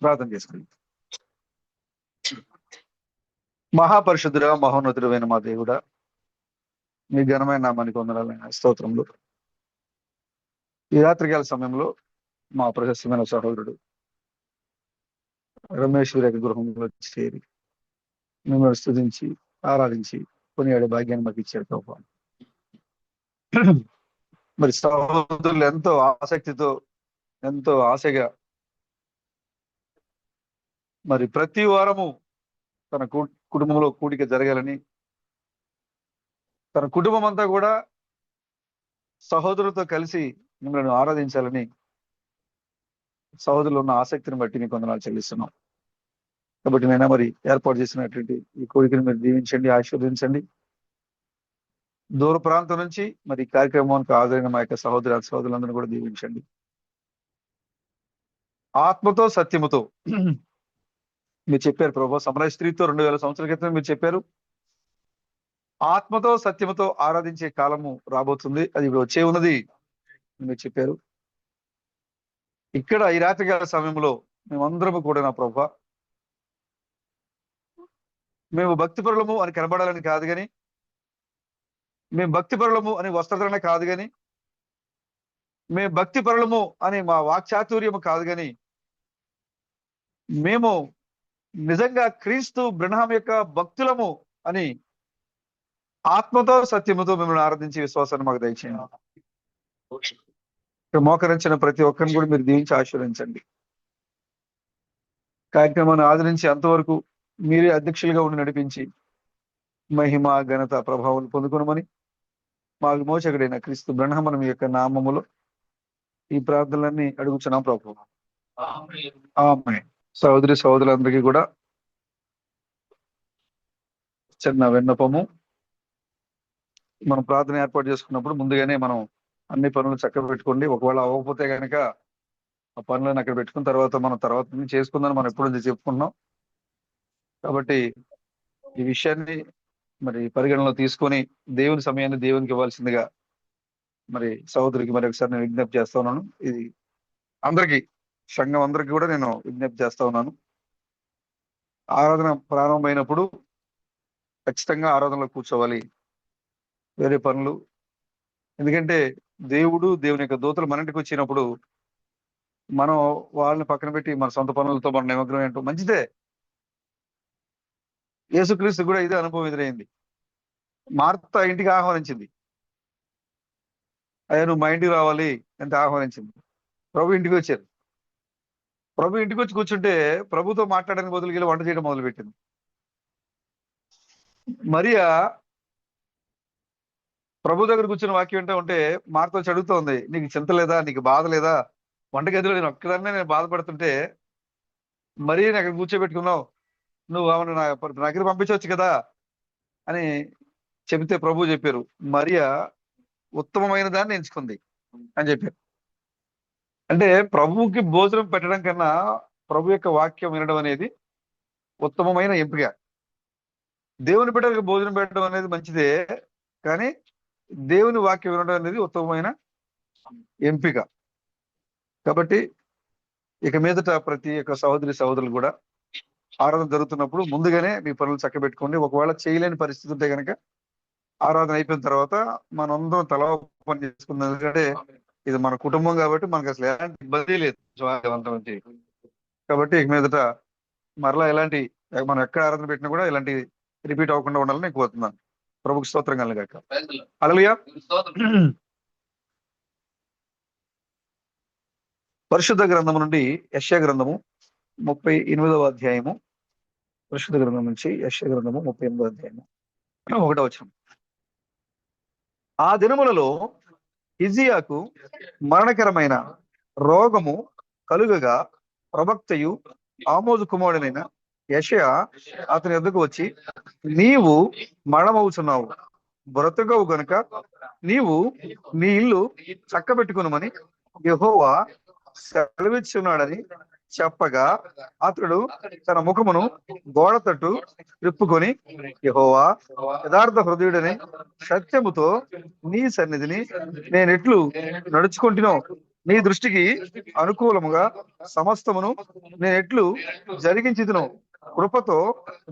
ప్రార్థన చేసుకుందాం. మహాపరిశుద్ధుడా, మహోన్నతుడైన మా దేవుడా, మీ ఘనమైన నామానికి వందనాలైన స్తోత్రములు. ఈ రాత్రికాల సమయంలో మా ప్రశస్తమైన సహోదరుడు రమేష్ గారి గృహంలో చేరి మిమ్మల్ని స్తుతించి ఆరాధించి కొనియాడే భాగ్యాన్ని మాకు ఇచ్చారు ప్రభు. మరి సహోదరులు ఎంతో ఆసక్తితో ఎంతో ఆశగా మరి ప్రతి వారము తన కుటుంబంలో కూడిక జరగాలని, తన కుటుంబం అంతా కూడా సహోదరులతో కలిసి మిమ్మల్ని ఆరాధించాలని సహోదరులు ఉన్న ఆసక్తిని బట్టి నీకు వందనాలు చెల్లిస్తున్నాం. కాబట్టి నేను మరి ఏర్పాటు చేసినటువంటి ఈ కోరికను మీరు దీవించండి, ఆశీర్వదించండి. దూర ప్రాంతం నుంచి మరి ఈ కార్యక్రమానికి హాజరైన మా యొక్క సహోదరులందరినీ కూడా దీవించండి. ఆత్మతో సత్యముతో మీరు చెప్పారు ప్రభు, సమరయ స్త్రీతో 2000 సంవత్సరాల క్రితం మీరు చెప్పారు, ఆత్మతో సత్యముతో ఆరాధించే కాలము రాబోతుంది, అది ఇప్పుడు వచ్చే ఉన్నది మీరు చెప్పారు. ఇక్కడ ఈ రాత్రికాల సమయంలో మేమందరము కూడా నా ప్రభు, మేము భక్తిపరులము అని కనబడాలని కాదు కానీ, మేము భక్తిపరులము అని వస్త్రధరణ కాదు కానీ, మేము భక్తిపరులము అని మా వాక్చాతుర్యము కాదు కానీ, మేము నిజంగా క్రీస్తు బ్రహ్మం యొక్క భక్తులము అని ఆత్మతో సత్యముతో మిమ్మల్ని ఆరాధించే విశ్వాసాన్ని మాకు దయచేయండి. మోకరించిన ప్రతి ఒక్కరిని కూడా మీరు దీవించి ఆశీర్వదించండి. కార్యక్రమాన్ని ఆదరించి అంతవరకు మీరే అధ్యక్షులుగా ఉండి నడిపించి మహిమ ఘనత ప్రభావం పొందుకునమని మా విమోచకుడైన క్రీస్తు బ్రహ్మం యొక్క నామములో ఈ ప్రార్థనలన్నీ అడుగుచున్నాం ప్రభు. ఆమేన్. సహోదరులందరికీ కూడా చిన్న విన్నపము. మనం ప్రార్థన ఏర్పాటు చేసుకున్నప్పుడు ముందుగానే మనం అన్ని పనులు చక్కగా పెట్టుకోండి. ఒకవేళ అవ్వకపోతే కనుక ఆ పనులను అక్కడ పెట్టుకున్న తర్వాత చేసుకుందని మనం ఎప్పుడు చెప్పుకుంటున్నాం. కాబట్టి ఈ విషయాన్ని మరి పరిగణలో తీసుకొని దేవుని సమయాన్ని దేవునికి ఇవ్వాల్సిందిగా మరి సహోదరికి మరి ఒకసారి నేను విజ్ఞప్తి చేస్తా ఉన్నాను. ఇది అందరికీ, సంఘం అందరికీ కూడా నేను విజ్ఞప్తి చేస్తా ఉన్నాను. ఆరాధన ప్రారంభమైనప్పుడు ఖచ్చితంగా ఆరాధనలో కూర్చోవాలి, వేరే పనులు. ఎందుకంటే దేవుని యొక్క దూతలు మన ఇంటికి వచ్చినప్పుడు మనం వాళ్ళని పక్కన పెట్టి మన సొంత పనులతో మన నిమగ్నం ఏంటో మంచిదే. యేసుక్రీస్తు కూడా ఇదే అనుభవం ఎదురైంది. మార్త ఇంటికి ఆహ్వానించింది, అయ్యా నువ్వు మా ఇంటికి రావాలి అంటే ఆహ్వానించింది. ప్రభు ఇంటికి వచ్చారు. ప్రభు ఇంటికి వచ్చి కూర్చుంటే ప్రభుతో మాట్లాడడానికి బదులుకి వంట చేయడం మొదలుపెట్టింది. మరియా ప్రభు దగ్గర కూర్చుని వాక్యం వింటా ఉంటే మార్తో చదువుతోంది, నీకు చింత లేదా, నీకు బాధ లేదా, వంటగదిలో నేను ఒక్కదాన్నే నేను బాధపడుతుంటే మరీ అక్కడ కూర్చోబెట్టుకున్నావు, నువ్వు ఆమెను నా దగ్గర పంపించవచ్చు కదా అని చెబితే ప్రభు చెప్పారు, మరియా ఉత్తమమైన దాన్ని ఎంచుకుంది అని చెప్పారు. అంటే ప్రభువుకి భోజనం పెట్టడం కన్నా ప్రభు యొక్క వాక్యం వినడం అనేది ఉత్తమమైన ఎంపిక. దేవుని బిడ్డలకు భోజనం పెట్టడం అనేది మంచిదే, కానీ దేవుని వాక్యం వినడం అనేది ఉత్తమమైన ఎంపిక. కాబట్టి ఇక మీదట ప్రతి ఒక్క సహోదరులు కూడా ఆరాధన జరుగుతున్నప్పుడు ముందుగానే మీ పనులు చక్కబెట్టుకోండి. ఒకవేళ చేయలేని పరిస్థితి ఉంటే కనుక ఆరాధన అయిపోయిన తర్వాత మనందరం తలా పని చేసుకుందాం. ఎందుకంటే ఇది మన కుటుంబం కాబట్టి మనకు అసలు ఎలాంటి ఇబ్బంది లేదు. కాబట్టి ఇక మీదట మరలా ఎలాంటి మనం ఎక్కడ ఆరాధన పెట్టినా కూడా ఇలాంటి రిపీట్ అవ్వకుండా ఉండాలని నేను కోరుతున్నాను. ప్రభుకి స్తోత్రం కలుగాక. హల్లెలూయా. పరిశుద్ధ గ్రంథము నుండి యెషయా గ్రంథము 38వ అధ్యాయము. పరిశుద్ధ గ్రంథం నుంచి యెషయా గ్రంథము 38వ అధ్యాయము 1వ వచనం. ఆ దినములలో హిజ్కియాకు మరణకరమైన రోగము కలుగగా ప్రవక్తయు ఆమోజు కుమారుడైన యెషయా అతని యొద్దకు వచ్చి, నీవు మరణమవుచున్నావు, బ్రతుకవు గనుక నీవు నీ ఇల్లు చక్కబెట్టుకునమని యెహోవా సెలవిచ్చున్నాడని చెప్పగా, అతడు తన ముఖమును గోడ తట్టు త్రిప్పుకొని, యెహోవా యథార్థ హృదయుడని సత్యముతో నీ సన్నిధిని నేనెట్లు నడుచుకుంటున్నావు నీ దృష్టికి అనుకూలముగా సమస్తమును నేను ఎట్లు జరిగించిదును కృపతో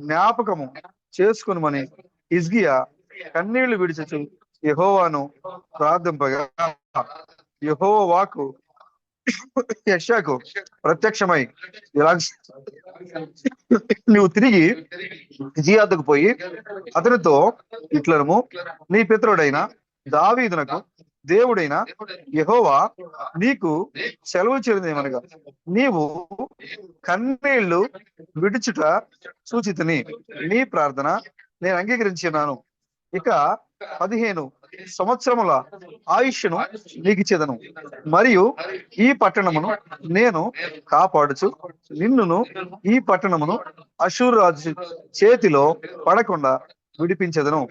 జ్ఞాపకము చేసుకొనుమని హిజ్కియా కన్నీళ్లు విడిచుచు యెహోవాను ప్రార్థింపగా యెహోవా వాక్కు యెషయాకు ప్రత్యక్షమై ఇలా నువ్వు తిరిగి హిజ్కియా వద్దకు పోయి అతనితో ఇట్లనము, నీ పితరుడైన దావీదునకు దేవుడైన యెహోవా నీకు సెలవు చేయుదేమనగా, నీవు కన్నీళ్లు విడుచుట సూచితిని, నీ ప్రార్థన నేను అంగీకరించినాను. ఇక 15 సంవత్సరముల ఆయుష్ను నీకు ఇచ్చేదను, మరియు ఈ పట్టణమును నేను కాపాడుచు నిన్నును ఈ పట్టణమును అష్షూరు రాజు చేతిలో పడకుండా విడిపించెదను.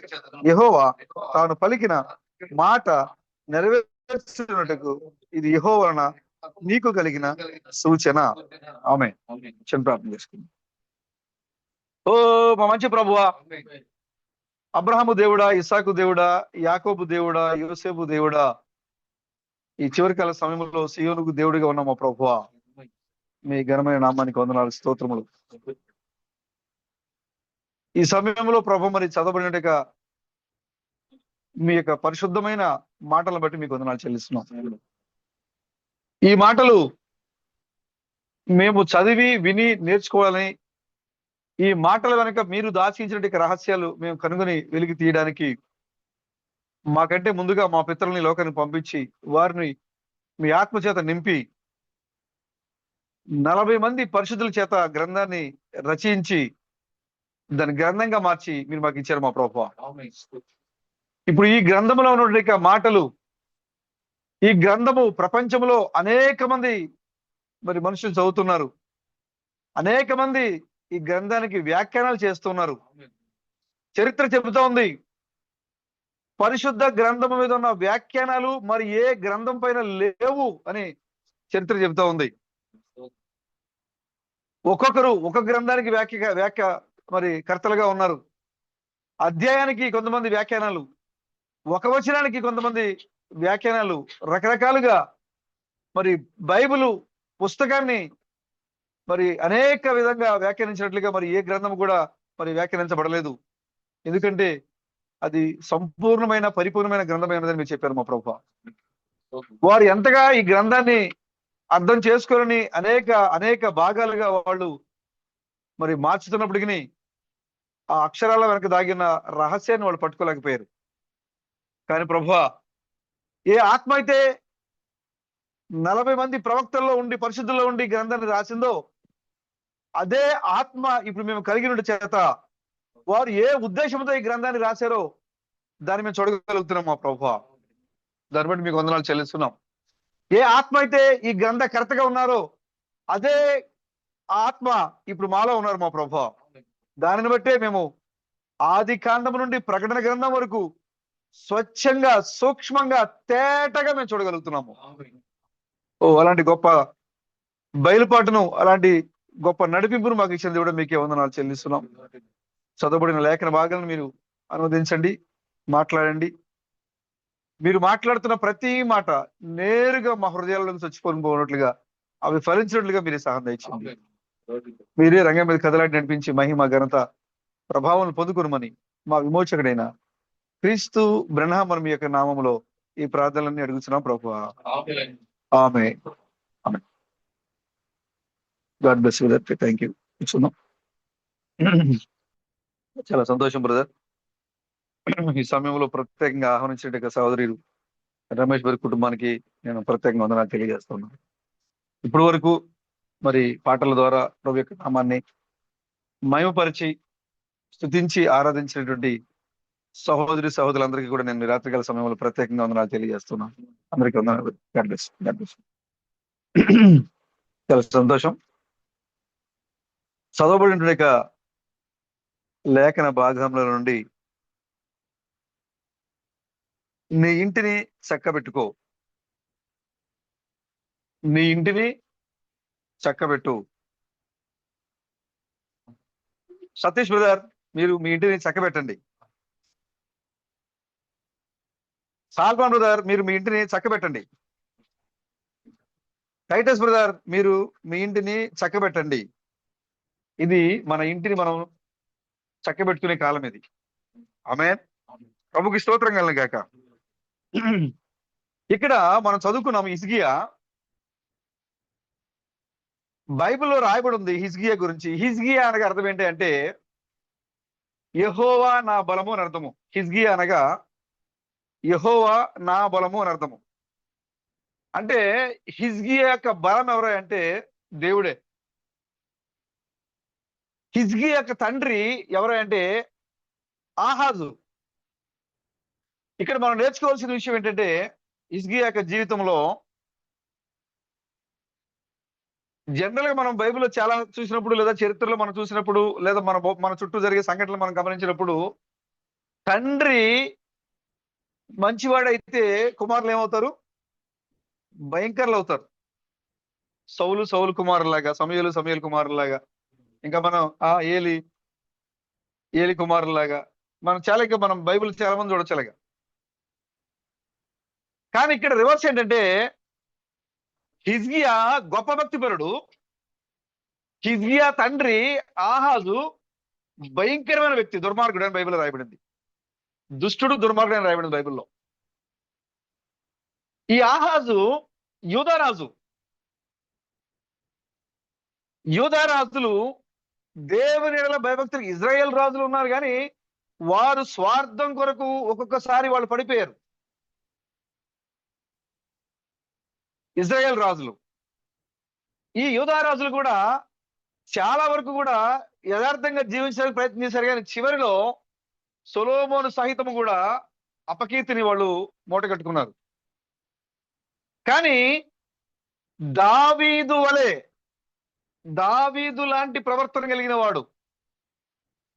యెహోవా తాను పలికిన మాట నెరవేర్చుటకు ఇది యెహోవా వలన నీకు కలిగిన సూచన. ఆమేన్. చిన్న ప్రార్థన చేసుకుందాం. ఓ మా మంచి ప్రభువా, అబ్రహాము దేవుడా, ఇస్సాకు దేవుడా, యాకోబు దేవుడా, యోసేపు దేవుడా, ఈ చివరి కాల సమయంలో సియోనుకు దేవుడిగా ఉన్న మా ప్రభువా, మీ ఘనమైన నామానికి వందనాలు, స్తోత్రములు. ఈ సమయంలో ప్రభు మరి చదవబడినట్టుగా మీ యొక్క పరిశుద్ధమైన మాటలను బట్టి మీకు వందనాలు చెల్లిస్తున్నాం. ఈ మాటలు మేము చదివి విని నేర్చుకోవాలని, ఈ మాటల వెనక మీరు దాచించినటువంటి రహస్యాలు మేము కనుగొని వెలికి తీయడానికి మాకంటే ముందుగా మా పితరుల్ని లోకాన్ని పంపించి వారిని మీ ఆత్మ చేత నింపి 40 మంది పరిశుద్ధుల చేత గ్రంథాన్ని రచించి దాని గ్రంథంగా మార్చి మీరు మాకు ఇచ్చారు మా ప్రభువా. ఇప్పుడు ఈ గ్రంథంలో ఉన్నటువంటి మాటలు, ఈ గ్రంథము ప్రపంచంలో అనేక మంది మరి మనుషులు చదువుతున్నారు, అనేక మంది ఈ గ్రంథానికి వ్యాఖ్యానాలు చేస్తున్నారు. చరిత్ర చెబుతా ఉంది, పరిశుద్ధ గ్రంథము మీద ఉన్న వ్యాఖ్యానాలు మరి ఏ గ్రంథం పైన లేవు అని చరిత్ర చెబుతా ఉంది. ఒక్కొక్కరు ఒక్కొక్క గ్రంథానికి వ్యాఖ్య మరి కర్తలుగా ఉన్నారు. అధ్యాయానికి కొంతమంది వ్యాఖ్యానాలు, ఒక వచనానికి కొంతమంది వ్యాఖ్యానాలు, రకరకాలుగా మరి బైబిలు పుస్తకాన్ని మరి అనేక విధంగా వ్యాఖ్యానించినట్లుగా మరి ఏ గ్రంథం కూడా మరి వ్యాఖ్యానించబడలేదు. ఎందుకంటే అది సంపూర్ణమైన పరిపూర్ణమైన గ్రంథమైనదని మీరు చెప్పారు మా ప్రభువా. వారు ఎంతగా ఈ గ్రంథాన్ని అర్థం చేసుకొని అనేక భాగాలుగా వాళ్ళు మరి మార్చుతున్నప్పటికీ ఆ అక్షరాల వెనక దాగిన రహస్యాన్ని వాళ్ళు పట్టుకోలేకపోయారు. కానీ ప్రభువా, ఏ ఆత్మ అయితే 40 మంది ప్రవక్తల్లో ఉండి పరిశుద్ధుల్లో ఉండి గ్రంథాన్ని రాసిందో అదే ఆత్మ ఇప్పుడు మేము కలిగిన చేత వారు ఏ ఉద్దేశంతో ఈ గ్రంథాన్ని రాశారో దాన్ని మేము చూడగలుగుతున్నాం మా ప్రభువా. దాన్ని బట్టి మీకు వందనాలు చెల్లిస్తున్నాం. ఏ ఆత్మ అయితే ఈ గ్రంథకర్తగా ఉన్నారో అదే ఆత్మ ఇప్పుడు మాలో ఉన్నారు మా ప్రభువా. దానిని బట్టే మేము ఆది కాండం నుండి ప్రకటన గ్రంథం వరకు స్వచ్ఛంగా, సూక్ష్మంగా, తేటగా మేము చూడగలుగుతున్నాము. అలాంటి గొప్ప బయలుపాటును, అలాంటి గొప్ప నడిపింపును మాకు ఇచ్చిన దేవుడు మీకే వందనాలు చెల్లిస్తున్నాం. చదవబడిన లేఖన భాగాలను మీరు అనువదించండి, మాట్లాడండి. మీరు మాట్లాడుతున్న ప్రతి మాట నేరుగా మా హృదయాలను చచ్చిపోని పోనట్లుగా, అవి ఫలించినట్లుగా మీరే సహాయం దయచేయండి. మీరే రంగం మీద కదలాడి నడిపించి మహిమ, ఘనత, ప్రభావం పొందుకునమని మా విమోచకుడైన క్రీస్తు బ్రహ్మ మీ యొక్క నామములో ఈ ప్రార్థనలన్నీ అడుగుతున్నాం ప్రభువా. Amen. Amen. God bless you brother. Thank you. చాలా సంతోషం బ్రదర్. ఈ సమయంలో ప్రత్యేకంగా ఆహ్వానించిన సహోదరి రమేష్ గారి కుటుంబానికి నేను ప్రత్యేకంగా వందనాలు తెలియజేస్తున్నాను. ఇప్పటి వరకు మరి పాటల ద్వారా ప్రభు యొక్క నామాన్ని మహిమపరిచి స్తుతించి ఆరాధించినటువంటి సహోదరులందరికీ కూడా నేను రాత్రికాల సమయంలో ప్రత్యేకంగా వందనాలు తెలియజేస్తున్నాను. అందరికీ వందనాలు. God bless. God bless. చాలా సంతోషం. చదవబడిన లేఖన భాగంలో నుండి నీ ఇంటిని చక్కబెట్టుకో, నీ ఇంటిని చక్కబెట్టు. సతీష్ బ్రదర్, మీరు మీ ఇంటిని చక్కబెట్టండి. సాల్మాన్ బ్రదర్, మీరు మీ ఇంటిని చక్కబెట్టండి. టైటస్ బ్రదర్, మీరు మీ ఇంటిని చక్కబెట్టండి. ఇది మన ఇంటిని మనం చక్కబెట్టుకునే కాలం ఇది. ఆమేన్. ప్రభుకి స్తోత్రం కలుగును గాక. ఇక్కడ మనం చదువుకున్నాం హిజ్కియా. బైబిల్లో రాయబడి ఉంది హిజ్కియా గురించి. హిజ్కియా అనగా అర్థం ఏంటి అంటే యెహోవా నా బలము అని అర్థము. హిజ్కియా అనగా యెహోవా నా బలము అని అర్థము. అంటే హిజ్కియా యొక్క బలం ఎవరు అంటే దేవుడే. హిజ్కియా యొక్క తండ్రి ఎవరు అంటే ఆహాజు. ఇక్కడ మనం నేర్చుకోవాల్సిన విషయం ఏంటంటే హిజ్కియా యొక్క జీవితంలో జనరల్ గా మనం బైబిల్లో చాలా చూసినప్పుడు, లేదా చరిత్రలో మనం చూసినప్పుడు, లేదా మన చుట్టూ జరిగే సంఘటనలు మనం గమనించినప్పుడు, తండ్రి మంచివాడైతే కుమారులు ఏమవుతారు? భయంకరులు అవుతారు. సౌలు కుమారులాగా, సమూయేలు కుమారులాగా, ఇంకా మనం ఏలి కుమారులాగా, మనం చాలా, ఇంకా మనం బైబిల్ చాలా మంది చూడొచ్చు అలాగా. కానీ ఇక్కడ రివర్స్ ఏంటంటే హిజ్కియా గొప్ప భక్తిపరుడు. హిజ్కియా తండ్రి ఆహాజు భయంకరమైన వ్యక్తి, దుర్మార్గుడు అని బైబిల్లో రాయబడింది. దుష్టుడు, దుర్మార్గుడు అని రాయబడింది బైబిల్లో. ఈ ఆహాజు యూదారాజు. యూదారాజులు దేవుని ఎడల భయభక్తులు, ఇజ్రాయేల్ రాజులు ఉన్నారు కానీ వారు స్వార్థం కొరకు ఒక్కొక్కసారి వాళ్ళు పడిపోయారు. ఇజ్రాయేల్ రాజులు, ఈ యూదారాజులు కూడా చాలా వరకు కూడా యథార్థంగా జీవించడానికి ప్రయత్నం చేశారు కానీ చివరిలో సొలొమోను సహితము కూడా అపకీర్తిని వాళ్ళు మూట కట్టుకున్నారు. కానీ దావీదు లాంటి ప్రవర్తన కలిగిన వాడు,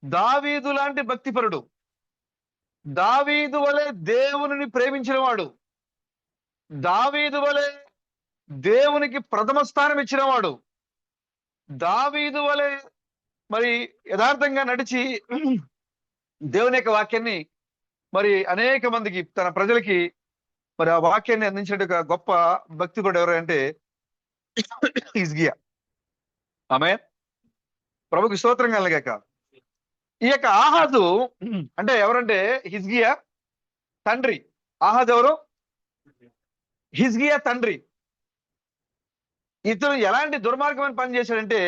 దావీదు లాంటి భక్తిపరుడు, దావీదు వలె దేవుని ప్రేమించిన వాడు, దావీదు వలె దేవునికి ప్రథమ స్థానం ఇచ్చిన వాడు, దావీదు వలె మరి యథార్థంగా నడిచి దేవుని యొక్క వాక్యాన్ని మరి అనేక మందికి, తన ప్రజలకి మరి ఆ వాక్యాన్ని అందించిన గొప్ప భక్తిపరుడు ఎవరు అంటే హిజ్కియా. ఆమేన్. ప్రభుకి స్తోత్రం కలుగాక. ఈ యొక్క ఆహాజు అంటే ఎవరంటే హిజ్కియా తండ్రి. ఆహాజు ఎవరు? హిజ్కియా తండ్రి. ఇతను ఎలాంటి దుర్మార్గమైన పని చేశాడంటే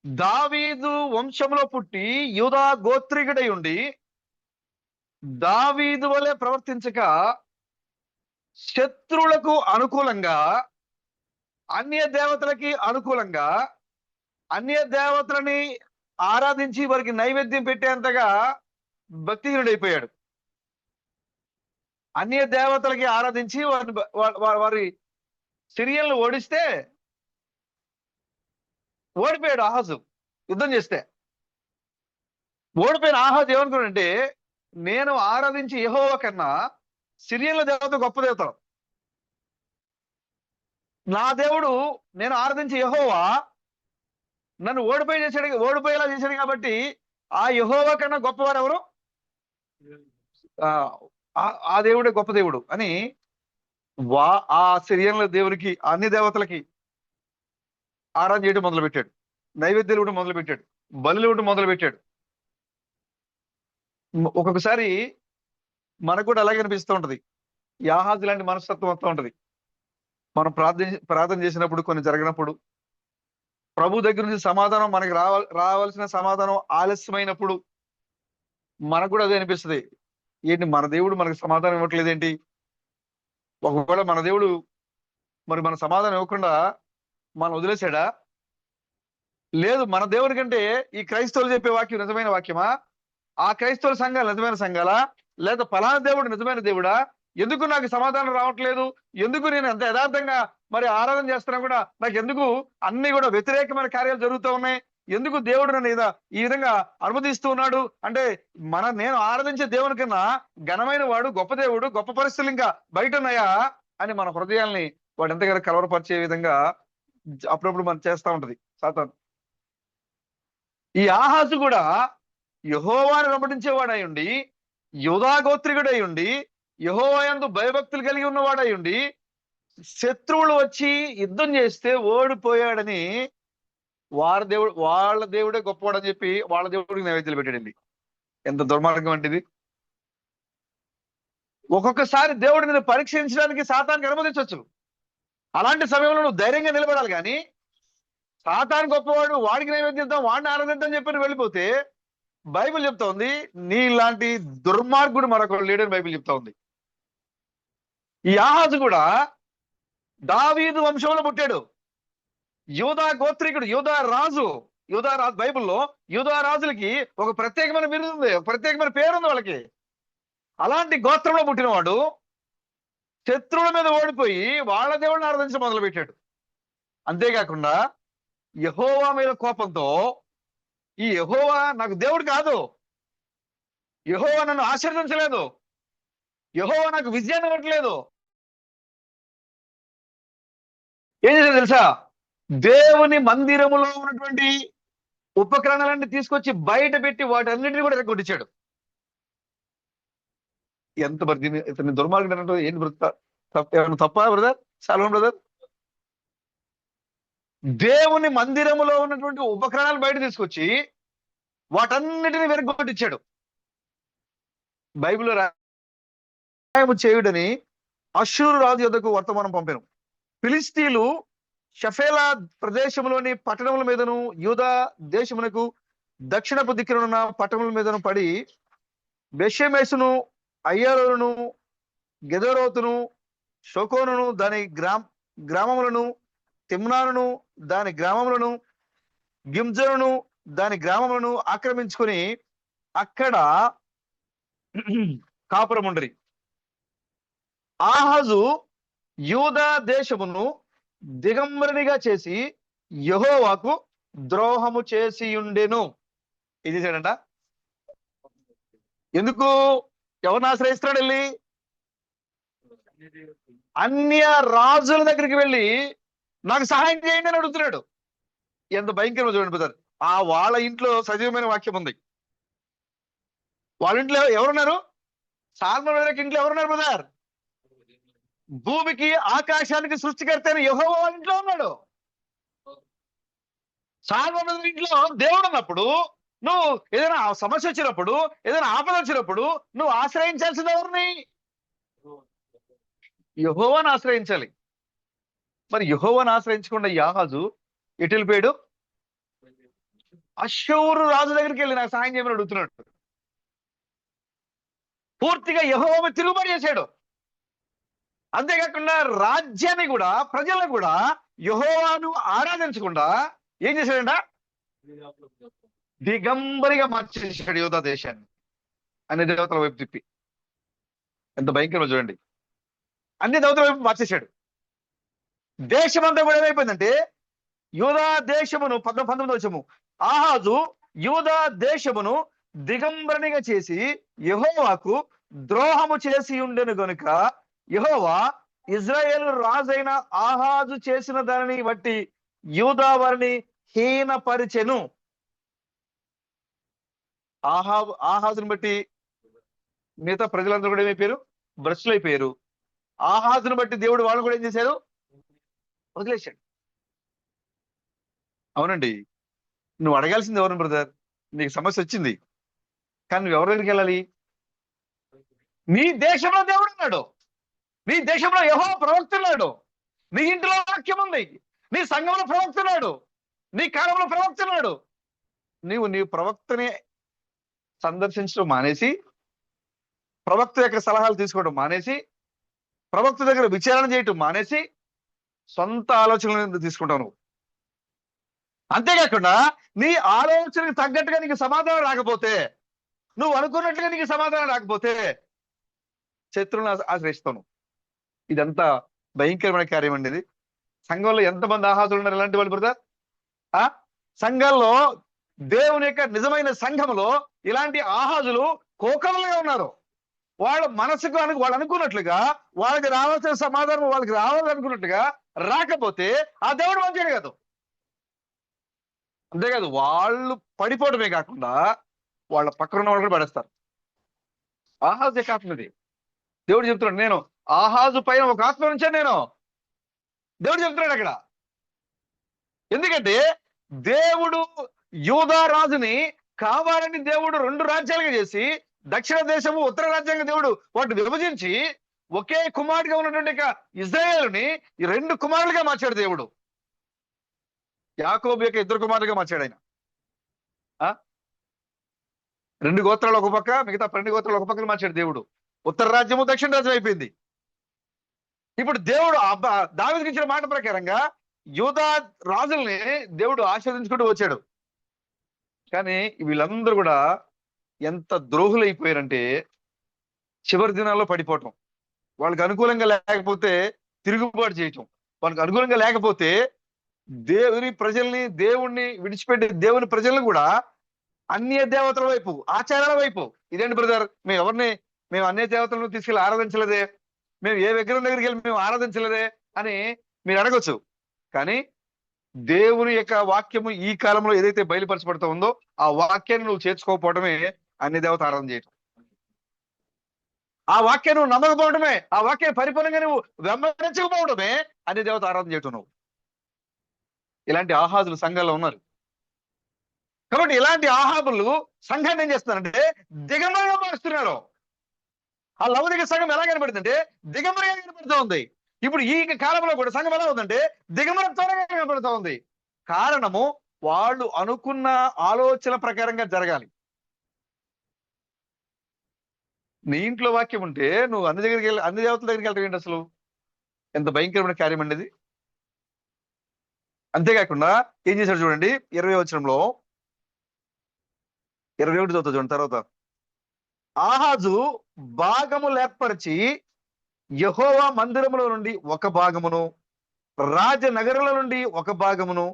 దావీదు వంశంలో పుట్టి యూదా గోత్రికుడై ఉండి దావీదు వలె ప్రవర్తించక శత్రువులకు అనుకూలంగా, అన్య దేవతలకి అనుకూలంగా, అన్య దేవతలని ఆరాధించి వారికి నైవేద్యం పెట్టేంతగా భక్తిహీనుడైపోయాడు. అన్య దేవతలకి ఆరాధించి వారి సిరియన్లు ఓడిస్తే ఓడిపోయాడు ఆహాజు. యుద్ధం చేస్తే ఓడిపోయిన ఆహాజు ఏమనుకున్నాడంటే నేను ఆరాధించి యెహోవా కన్నా సిరియన్ల దేవత గొప్ప దేవత. నా దేవుడు, నేను ఆరాధించి యెహోవా నన్ను ఓడిపోయేలా చేశాడు కాబట్టి ఆ యెహోవా కన్నా గొప్పవారు ఎవరు? ఆ దేవుడే గొప్ప దేవుడు అని ఆ సిరియన్ల దేవునికి, అన్ని దేవతలకి ఆరాధన చేయడం మొదలుపెట్టాడు. నైవేద్యాలు ఇవ్వడం మొదలుపెట్టాడు. బలులు ఇవ్వడం మొదలుపెట్టాడు. ఒక్కొక్కసారి మనకు కూడా అలాగే అనిపిస్తూ ఉంటది. ఈ ఆహాజు లాంటి మనస్తత్వం వస్తూ ఉంటది. మనం ప్రార్థన చేసినప్పుడు, కొన్ని జరిగినప్పుడు, ప్రభు దగ్గర నుంచి సమాధానం మనకి రావాల్సిన సమాధానం ఆలస్యమైనప్పుడు మనకు కూడా అదే అనిపిస్తుంది. ఏంటి మన దేవుడు మనకు సమాధానం ఇవ్వట్లేదేంటి? ఒకవేళ మన దేవుడు మరి మన సమాధానం ఇవ్వకుండా మనం వదిలేశాడా? లేదు, మన దేవుడి కంటే ఈ క్రైస్తవులు చెప్పే వాక్యం నిజమైన వాక్యమా? ఆ క్రైస్తవుల సంఘాలు నిజమైన సంఘాలా? లేదా ఫలానా దేవుడు నిజమైన దేవుడా? ఎందుకు నాకు సమాధానం రావట్లేదు? ఎందుకు నేను ఎంత యథార్థంగా మరి ఆరాధన చేస్తున్నా కూడా నాకు ఎందుకు అన్ని కూడా వ్యతిరేకమైన కార్యాలు జరుగుతూ ఉన్నాయి? ఎందుకు దేవుడు నన్ను ఈ విధంగా అనుమతిస్తూ ఉన్నాడు? అంటే నేను ఆరాధించే దేవుని కన్నా ఘనమైన వాడు, గొప్ప దేవుడు, గొప్ప పరిస్థితులు ఇంకా బయట ఉన్నాయా అని మన హృదయాల్ని వాడు ఎంతగానో కలవరపరిచే విధంగా అప్పుడప్పుడు మనం చేస్తూ ఉంటది సాతాను. ఈ ఆహాజు కూడా యెహోవాను వెంబడించేవాడై ఉండి, యూదా గోత్రికుడై ఉండి, యెహోవా యందు భయభక్తులు కలిగి ఉన్నవాడై ఉండి, శత్రువులు వచ్చి యుద్ధం చేస్తే ఓడిపోయాడని వాళ్ళ దేవుడే గొప్పవాడని చెప్పి వాళ్ళ దేవుడికి నైవేద్యాలు పెట్టాడండి. ఎంత దుర్మార్గం అంటే ఇది. ఒక్కొక్కసారి దేవుడి మీద పరీక్షించడానికి సాతానికి అనుమతించవచ్చు. అలాంటి సమయంలో నువ్వు ధైర్యంగా నిలబడాలి. కానీ సాతాను గొప్పవాడు, వాడికి నైవేద్యం వాడిని ఆరాధిద్దాం చెప్పి నువ్వు వెళ్ళిపోతే బైబిల్ చెప్తా ఉంది నీలాంటి దుర్మార్గుడు మరొకడు లేడని బైబిల్ చెప్తా ఉంది. ఈ ఆహాజు కూడా దావీదు వంశంలో పుట్టాడు. యూదా గోత్రికుడు, యూదా రాజు బైబిల్లో యూదా రాజులకి ఒక ప్రత్యేకమైన బిరుదు ఉంది, ఒక ప్రత్యేకమైన పేరు ఉంది వాళ్ళకి. అలాంటి గోత్రంలో పుట్టినవాడు శత్రువుల మీద ఓడిపోయి వాళ్ళ దేవుడిని ఆరాధించడం మొదలు పెట్టాడు. అంతేకాకుండా యెహోవా మీద కోపంతో, ఈ యెహోవా నాకు దేవుడు కాదు, యెహోవా నన్ను ఆశీర్వదించలేదు, యెహోవా నాకు విజయాన్ని ఇవ్వట్లేదు, ఏం చేశాడు తెలుసా? దేవుని మందిరములో ఉన్నటువంటి ఉపకరణాలన్నీ తీసుకొచ్చి బయట పెట్టి వాటన్నిటిని కూడా ఎరగొట్టించాడు. ఎంత ఇతని దుర్మార్గుడు అంటే ఏంటి ఏమన్నా తప్ప బ్రదర్ సల్మాన్ బ్రదర్? దేవుని మందిరములో ఉన్నటువంటి ఉపకరణాలు బయట తీసుకొచ్చి వాటన్నిటిని వెరగొట్టించాడు. బైబిల్లో రాయము చేయుడని అష్షూరు రాజు యొద్దకు వర్తమానం పంపాను. ఫిలిస్తీన్లు షఫేలా ప్రదేశంలోని పట్టణముల మీదను యూదా దేశమునకు దక్షిణపు దిక్కునున్న పట్టణముల మీదను పడి బెషెమెసును, అయ్యారోను, గెదరోతును, షోకోనును దాని గ్రామములను, తిమ్నాను దాని గ్రామములను, గిమ్జరును దాని గ్రామములను ఆక్రమించుకొని అక్కడ కాపురముండరి. ఆహాజు యూదా దేశమును దిగంబరునిగా చేసి యెహోవాకు ద్రోహము చేసి ఉండెను. ఇది చేశాడంట. ఎందుకు? ఎవరిని ఆశ్రయిస్తున్నాడు? వెళ్ళి అన్య రాజుల దగ్గరికి వెళ్ళి నాకు సహాయం చేయండి అని అడుగుతున్నాడు. ఎంత భయంకరంగా చూడండి బ్రదర్. వాళ్ళ ఇంట్లో సజీవమైన వాక్యం ఉంది. వాళ్ళ ఇంట్లో ఎవరున్నారు? సాల్మోన్ ఇంట్లో ఎవరున్నారు బ్రదర్? భూమికి ఆకాశానికి సృష్టికర్త అయిన యెహోవా వాళ్ళ ఇంట్లో ఉన్నాడు. సాల్మోన్ ఇంట్లో దేవుడు ఉన్నప్పుడు, నువ్వు ఏదైనా సమస్య వచ్చినప్పుడు, ఏదైనా ఆపద వచ్చినప్పుడు నువ్వు ఆశ్రయించాల్సింది ఎవరిని? యెహోవాను ఆశ్రయించాలి. మరి యెహోవాను ఆశ్రయించకుండా ఆహాజు ఎటు వెళ్ళిపోయాడు? అష్షూరు రాజు దగ్గరికి వెళ్ళి నాకు సహాయం చేయమని అడుగుతున్నాడు. పూర్తిగా యెహోవా తిరుగుబాటు చేశాడు. అంతేకాకుండా రాజ్యాన్ని కూడా, ప్రజలను కూడా యెహోవాను ఆరాధించకుండా ఏం చేశాడంట? దిగంబరిగా మార్చేసాడు యూదా దేశాన్ని, అన్ని దేవతల వైపు తిప్పి. ఎంత భయంకరమో చూడండి. అన్ని దేవతల వైపు మార్చేశాడు. దేశం అంతా కూడా ఏమైపోయిందంటే యూదా దేశమును 19వ వచనము, ఆహాజు యూదా దేశమును దిగంబరినిగా చేసి యెహోవాకు ద్రోహము చేసి ఉండెను గనుక యెహోవా ఇజ్రాయేలు రాజైన ఆహాజు చేసిన దానిని బట్టి యూదా వారిని హీనపరిచెను. ఆహాజుని బట్టి మిగతా ప్రజలందరూ కూడా ఏమైపోయారు? భ్రష్టులు అయిపోయారు. ఆహాజుని బట్టి దేవుడు వాళ్ళు కూడా ఏం చేశారు? వదిలేశాడు. అవునండి. నువ్వు అడగాల్సింది ఎవరిని బ్రదర్? నీకు సమస్య వచ్చింది, కానీ నువ్వు ఎవరి దగ్గరికి వెళ్ళాలి? నీ దేశంలో దేవుడు ఉన్నాడు, నీ దేశంలో యెహోవా ప్రవక్త ఉన్నాడు, నీ ఇంటిలో వాక్యం ఉంది, నీ సంఘంలో ప్రవక్త ఉన్నాడు, నీ కాలంలో ప్రవక్త ఉన్నాడు. నీ ప్రవక్తని సందర్శించడం మానేసి, ప్రవక్త యొక్క సలహాలు తీసుకోవడం మానేసి, ప్రవక్త దగ్గర విచారణ చేయటం మానేసి సొంత ఆలోచనలు తీసుకుంటావు నువ్వు. అంతేకాకుండా నీ ఆలోచనకు తగ్గట్టుగా నీకు సమాధానం రాకపోతే, నువ్వు అనుకున్నట్టుగా నీకు సమాధానం రాకపోతే శత్రువులను ఆశ్రయిస్తాను. ఇదంతా భయంకరమైన కార్యం అండి. ఇది సంఘంలో ఎంతమంది ఆహాజులు ఉన్నారు ఇలాంటి వాళ్ళు బ్రదర్? సంఘంలో, దేవుని యొక్క నిజమైన సంఘంలో ఇలాంటి ఆహాజులు కోకలుగా ఉన్నారు. వాళ్ళ మనసుకు వాళ్ళు అనుకున్నట్లుగా, వాళ్ళకి రావాల్సిన సమాధానం వాళ్ళకి రావాలనుకున్నట్టుగా రాకపోతే ఆ దేవుడు మంచిది కాదు. అంతేకాదు, వాళ్ళు పడిపోవడమే కాకుండా వాళ్ళ పక్కన ఉన్న వాళ్ళు కూడా పడేస్తారు. ఆహాజు యొక్క ఆత్మది. దేవుడు చెప్తున్నాడు, నేను ఆహాజు పైన ఒక ఆత్మ నుంచే నేను దేవుడు చెప్తున్నాడు అక్కడ. ఎందుకంటే దేవుడు యూదా రాజుని కావాలని దేవుడు 2 రాజ్యాలుగా చేసి, దక్షిణ దేశము ఉత్తర రాజ్యాంగ దేవుడు వాటిని విభజించి ఒకే కుమారుడిగా ఉన్నటువంటి ఇజ్రాయేలుని ఈ 2 కుమారులుగా మార్చాడు దేవుడు. యాకోబు యొక్క 2 కుమారులుగా మార్చాడు ఆయన. 2 గోత్రాలు ఒక పక్క, మిగతా 12 గోత్రాలు ఒక పక్కన మార్చాడు దేవుడు. ఉత్తర రాజ్యము దక్షిణ రాజ్యం అయిపోయింది. ఇప్పుడు దేవుడు దావీదుకి ఇచ్చిన మాట ప్రకారంగా యూదా రాజుల్ని దేవుడు ఆశీర్వదించుకుంటూ వచ్చాడు. కానీ వీళ్ళందరూ కూడా ఎంత ద్రోహులైపోయారంటే చివరి దినాల్లో పడిపోవటం, వాళ్ళకి అనుకూలంగా లేకపోతే తిరుగుబాటు చేయటం, వాళ్ళకి అనుకూలంగా లేకపోతే దేవుని ప్రజల్ని, దేవుణ్ణి విడిచిపెట్టి దేవుని ప్రజల్ని కూడా అన్య దేవతల వైపు, ఆచారాల వైపు. ఇదేంటి బ్రదర్, మేము అన్య దేవతలను తీసుకెళ్ళి ఆరాధించలేదే, మేము ఏ విగ్రహం దగ్గరికి వెళ్ళి మేము ఆరాధించలేదే అని మీరు అడగొచ్చు. కానీ దేవుని యొక్క వాక్యము ఈ కాలంలో ఏదైతే బయలుపరచబడుతూ ఉందో ఆ వాక్యాన్ని నువ్వు చేర్చుకోకపోవడమే అన్య దేవత ఆరాధన చేయటం. ఆ వాక్యాన్ని నువ్వు నమ్మకపోవడమే, ఆ వాక్యాన్ని పరిపూర్ణంగా నువ్వు వెంబడించకపోవడమే అన్య దేవత ఆరాధన చేయటం నువ్వు. ఇలాంటి ఆహాజులు సంఘాల్లో ఉన్నారు. కాబట్టి ఇలాంటి ఆహాబులు సంఘాన్ని ఏం చేస్తున్నారంటే దిగంబరంగా మారుస్తున్నారు. ఆ లౌకిక సంఘం ఎలా కనబడుతుందంటే దిగంబరంగా కనబడుతూ ఉంది. ఇప్పుడు ఈ కాలంలో కూడా సంఘం ఎలా ఉందంటే దిగంబరంగా కనబడుతూ ఉంది. కారణము వాళ్ళు అనుకున్న ఆలోచన ప్రకారంగా జరగాలి. నీ ఇంట్లో వాక్యం ఉంటే నువ్వు అన్ని దేవతల దగ్గరికి వెళ్ళటం ఏంటి అసలు? ఎంత భయంకరమైన కార్యం అండి ఇది. అంతేకాకుండా ఏం చేశాడు చూడండి, 20వ వచనంలో 21 చదువుతా చూడండి. తర్వాత ఆహాజు భాగములు ఏర్పరిచి యెహోవా మందిరములో నుండి ఒక భాగమును, రాజనగరుల నుండి ఒక భాగమును,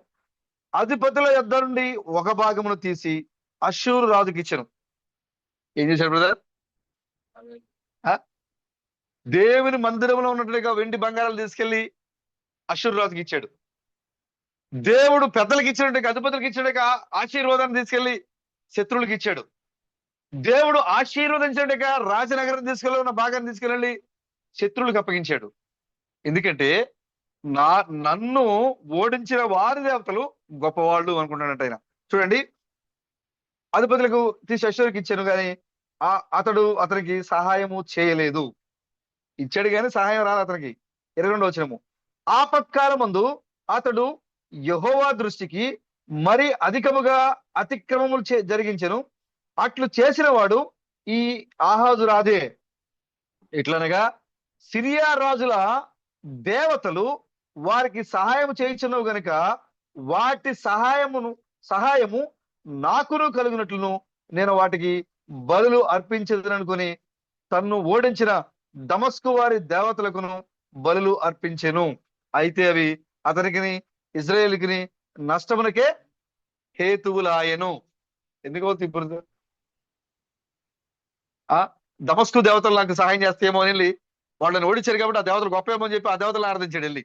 అధిపతుల యొద్ద నుండి ఒక భాగమును తీసి అష్షూరు రాజుకి ఇచ్చాను. ఏం చేశాడు బ్రదర్? దేవుని మందిరంలో ఉన్నట్టుగా వెండి బంగారాలు తీసుకెళ్లి అష్షూరు రాజుకి ఇచ్చాడు. దేవుడు పెద్దలకు ఇచ్చినట్టుగా, అధిపతులకు ఇచ్చినట్టుగా ఆశీర్వాదాన్ని తీసుకెళ్లి శత్రువులకు ఇచ్చాడు. దేవుడు ఆశీర్వదించినట్టుగా రాజనగరం తీసుకెళ్ళి ఉన్న భాగాన్ని తీసుకెళ్ళి శత్రువులకు అప్పగించాడు. ఎందుకంటే నన్ను ఓడించిన వారి దేవతలు గొప్పవాళ్ళు అనుకుంటాడంట ఆయన. చూడండి, అధిపతులకు తీసి అష్షూరుకి ఇచ్చాను కానీ అతనికి సహాయము చేయలేదు. ఇచ్చాడు కానీ సహాయం రాదు అతనికి. 22వ వచనము ఆపత్కాలమందు అతడు యెహోవా దృష్టికి మరి అధికముగా అతిక్రమములు జరిగించెను. అట్లు చేసిన వాడు ఈ ఆహాజు రాజే. ఎట్లనగా సిరియా రాజుల దేవతలు వారికి సహాయం చేయించున్నవు గనుక వాటి సహాయము నాకును కలిగినట్లును నేను వాటికి బలులు అర్పించదనుకుని తన్ను ఓడించిన దమస్కు వారి దేవతలకును బలులు అర్పించెను. అయితే అవి అతనికి ఇజ్రాయేలుకి నష్టమునకే హేతువులాయను. ఎందుకు ఇప్పుడు దమస్కు దేవతలు నాకు సహాయం చేస్తేమో అని వెళ్ళి వాళ్ళని ఓడించారు కాబట్టి ఆ దేవతలు గొప్పేమో అని చెప్పి ఆ దేవతలు ఆరాధించాడు వెళ్ళి.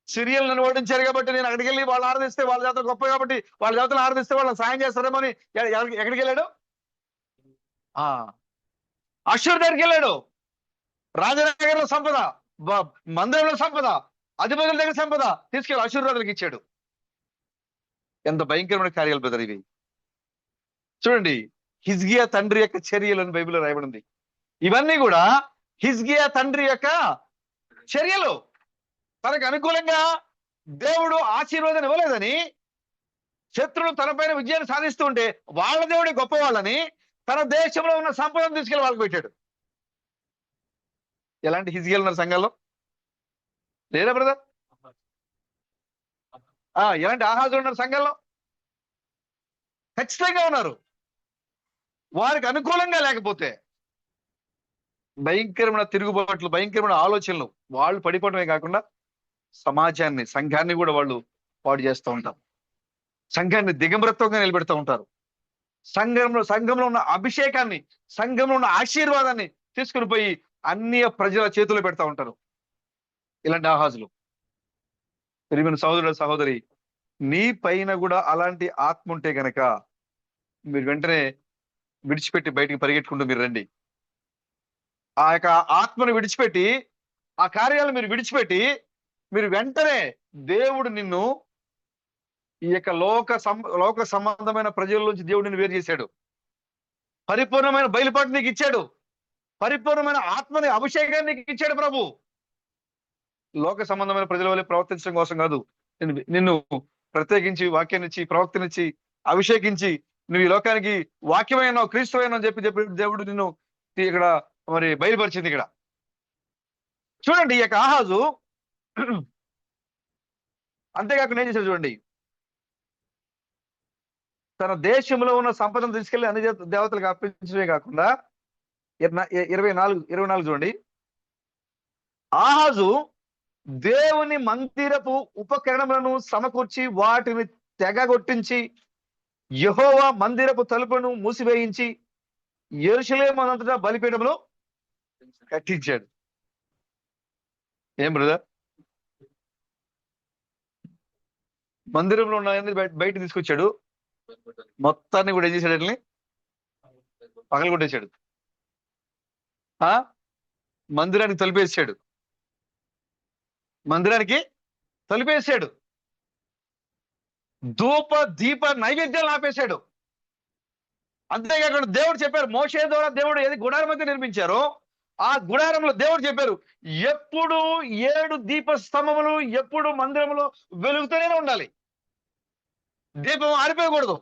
సిరియల్ నన్ను ఓడించారు కాబట్టి నేను అక్కడికి వెళ్ళి వాళ్ళు ఆరాధిస్తే వాళ్ళ దేవతలు గొప్ప కాబట్టి వాళ్ళ దేవతలు ఆరాధిస్తే వాళ్ళని సహాయం చేస్తారేమో అని ఎక్కడికి వెళ్ళాడు? అష్షూరు దగ్గరికి వెళ్ళాడు. రాజనగరంలో సంపద, మందిరంలో సంపద, అధిపతుల దగ్గర సంపద తీసుకెళ్ళి అష్షూరు రాజులకు ఇచ్చాడు. ఎంత భయంకరమైన కార్యాలు బ్రదర్ ఇవి. చూడండి, హిజ్కియా తండ్రి యొక్క చర్యలు అని బైబిల్లో రాయబడింది. ఇవన్నీ కూడా హిజ్కియా తండ్రి యొక్క చర్యలు. తనకు అనుకూలంగా దేవుడు ఆశీర్వాదం ఇవ్వలేదని శత్రులు తనపైన విజయాన్ని సాధిస్తూ ఉంటే వాళ్ళ దేవుడి గొప్ప వాళ్ళని తన దేశంలో ఉన్న సంపదను తీసుకెళ్లి వాళ్ళకి పెట్టాడు. ఎలాంటి హిజ్కియాలు ఉన్నారు సంఘాల్లో? లేదా బ్రదర్? ఎలాంటి ఆహాజులు ఉన్నారు సంఘాల్లో? ఖచ్చితంగా ఉన్నారు. వారికి అనుకూలంగా లేకపోతే భయంకరమైన తిరుగుబాట్లు, భయంకరమైన ఆలోచనలు వాళ్ళు పడిపోవడమే కాకుండా సమాజాన్ని, సంఘాన్ని కూడా పాడు చేస్తూ ఉంటారు. సంఘాన్ని దిగంబరత్వంగా నిలబెడుతూ ఉంటారు. సంఘంలో ఉన్న అభిషేకాన్ని, సంఘంలో ఉన్న ఆశీర్వాదాన్ని తీసుకుని పోయి అన్య ప్రజల చేతుల్లో పెడతా ఉంటారు ఇలాంటి ఆహాజులు. ప్రియమైన సహోదరుడు, సహోదరి, నీ పైన కూడా అలాంటి ఆత్మ ఉంటే గనక మీరు వెంటనే విడిచిపెట్టి బయటికి పరిగెట్టుకుంటూ మీరు రండి. ఆ యొక్క ఆత్మను విడిచిపెట్టి, ఆ కార్యాలను మీరు విడిచిపెట్టి మీరు వెంటనే దేవుడు నిన్ను ఈ యొక్క లోక సంబంధమైన ప్రజల నుంచి దేవుడు నిన్ను వేరు చేశాడు. పరిపూర్ణమైన బయలుపాటు నీకు ఇచ్చాడు. పరిపూర్ణమైన ఆత్మని అభిషేకాన్ని నీకు ఇచ్చాడు ప్రభు. లోక సంబంధమైన ప్రజల వల్ల ప్రవర్తించడం కోసం కాదు, నిన్ను ప్రత్యేకించి వాక్యాన్నిచ్చి ప్రవక్తనిచ్చి అభిషేకించి నువ్వు ఈ లోకానికి వాక్యమైన క్రీస్తువైన అని చెప్పి దేవుడు నిన్ను ఇక్కడ మరి బయలుపరిచింది. ఇక్కడ చూడండి, ఈ యొక్క ఆహాజు అంతేకాకుండా ఏం చేశాడు చూడండి, తన దేశంలో ఉన్న సంపదను తీసుకెళ్లి అన్ని దేవతలకు అర్పించడమే కాకుండా 24 చూడండి, ఆహాజు దేవుని మందిరపు ఉపకరణములను సమకూర్చి వాటిని తెగగొట్టించి యెహోవా మందిరపు తలుపులను మూసివేయించి యెరూషలేము అంతటా బలిపీఠములు కట్టించాడు. ఏం బ్రదర్? మందిరంలో ఉన్న బయట తీసుకొచ్చాడు, మొత్తాన్ని కూడా ఏం చేశాడు? వీటిని పగలగొట్టేశాడు. మందిరానికి తలుపేసాడు, మందిరానికి తలుపేసాడు. ధూప దీప నైవేద్యాలు ఆపేశాడు. అంతేకాకుండా దేవుడు చెప్పారు, మోషే ద్వారా దేవుడు ఏది గుడారం అయితే నిర్మించారో ఆ గుడారంలో దేవుడు చెప్పారు, ఎప్పుడు 7 దీప స్తంభములు ఎప్పుడు మందిరంలో వెలుగుతూనే ఉండాలి, దీపం ఆరిపోయకూడదు.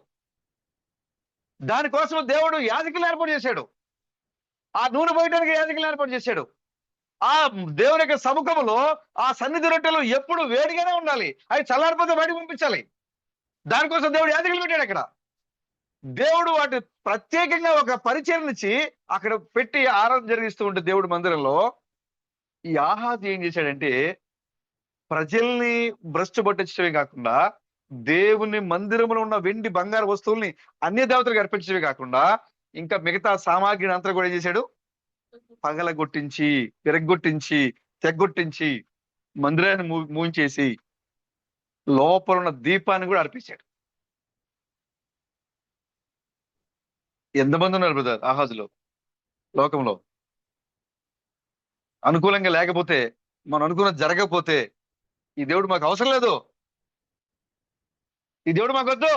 దానికోసం దేవుడు యాజకులను ఏర్పాటు చేశాడు. ఆ నూనె పోయడానికి యాజకులను ఏర్పాటు చేశాడు. ఆ దేవుని యొక్క సముఖంలో ఆ సన్నిధి రొట్టెలు ఎప్పుడు వేడిగానే ఉండాలి, అవి చల్లారిపోతే బయటకు పంపించాలి. దానికోసం దేవుడు యాజకులు పెట్టాడు. అక్కడ దేవుడు వాటి ప్రత్యేకంగా ఒక పరిచయం ఇచ్చి అక్కడ పెట్టి ఆరాధన జరిగిస్తూ ఉంటే దేవుడు మందిరంలో ఈ ఆహాజు ఏం చేశాడంటే ప్రజల్ని భ్రష్టు పట్టించడమే కాకుండా దేవుని మందిరంలో ఉన్న వెండి బంగారు వస్తువుల్ని అన్య దేవతలకు అర్పించడమే కాకుండా ఇంకా మిగతా సామాగ్రిని అంతా కూడా ఏం చేశాడు? పగలగొట్టించి విరగ్గొట్టించి తెగ్గొట్టించి మందిరాన్ని మూయించేసి లోపల ఉన్న దీపాన్ని కూడా అర్పించాడు. ఎంతమంది ఉన్నారు బ్రదర్ ఆహాజులో లోకంలో? అనుకూలంగా లేకపోతే, మనం అనుకున్నది జరగకపోతే ఈ దేవుడు మాకు అవసరం లేదు, ఈ దేవుడు మాకు వద్దు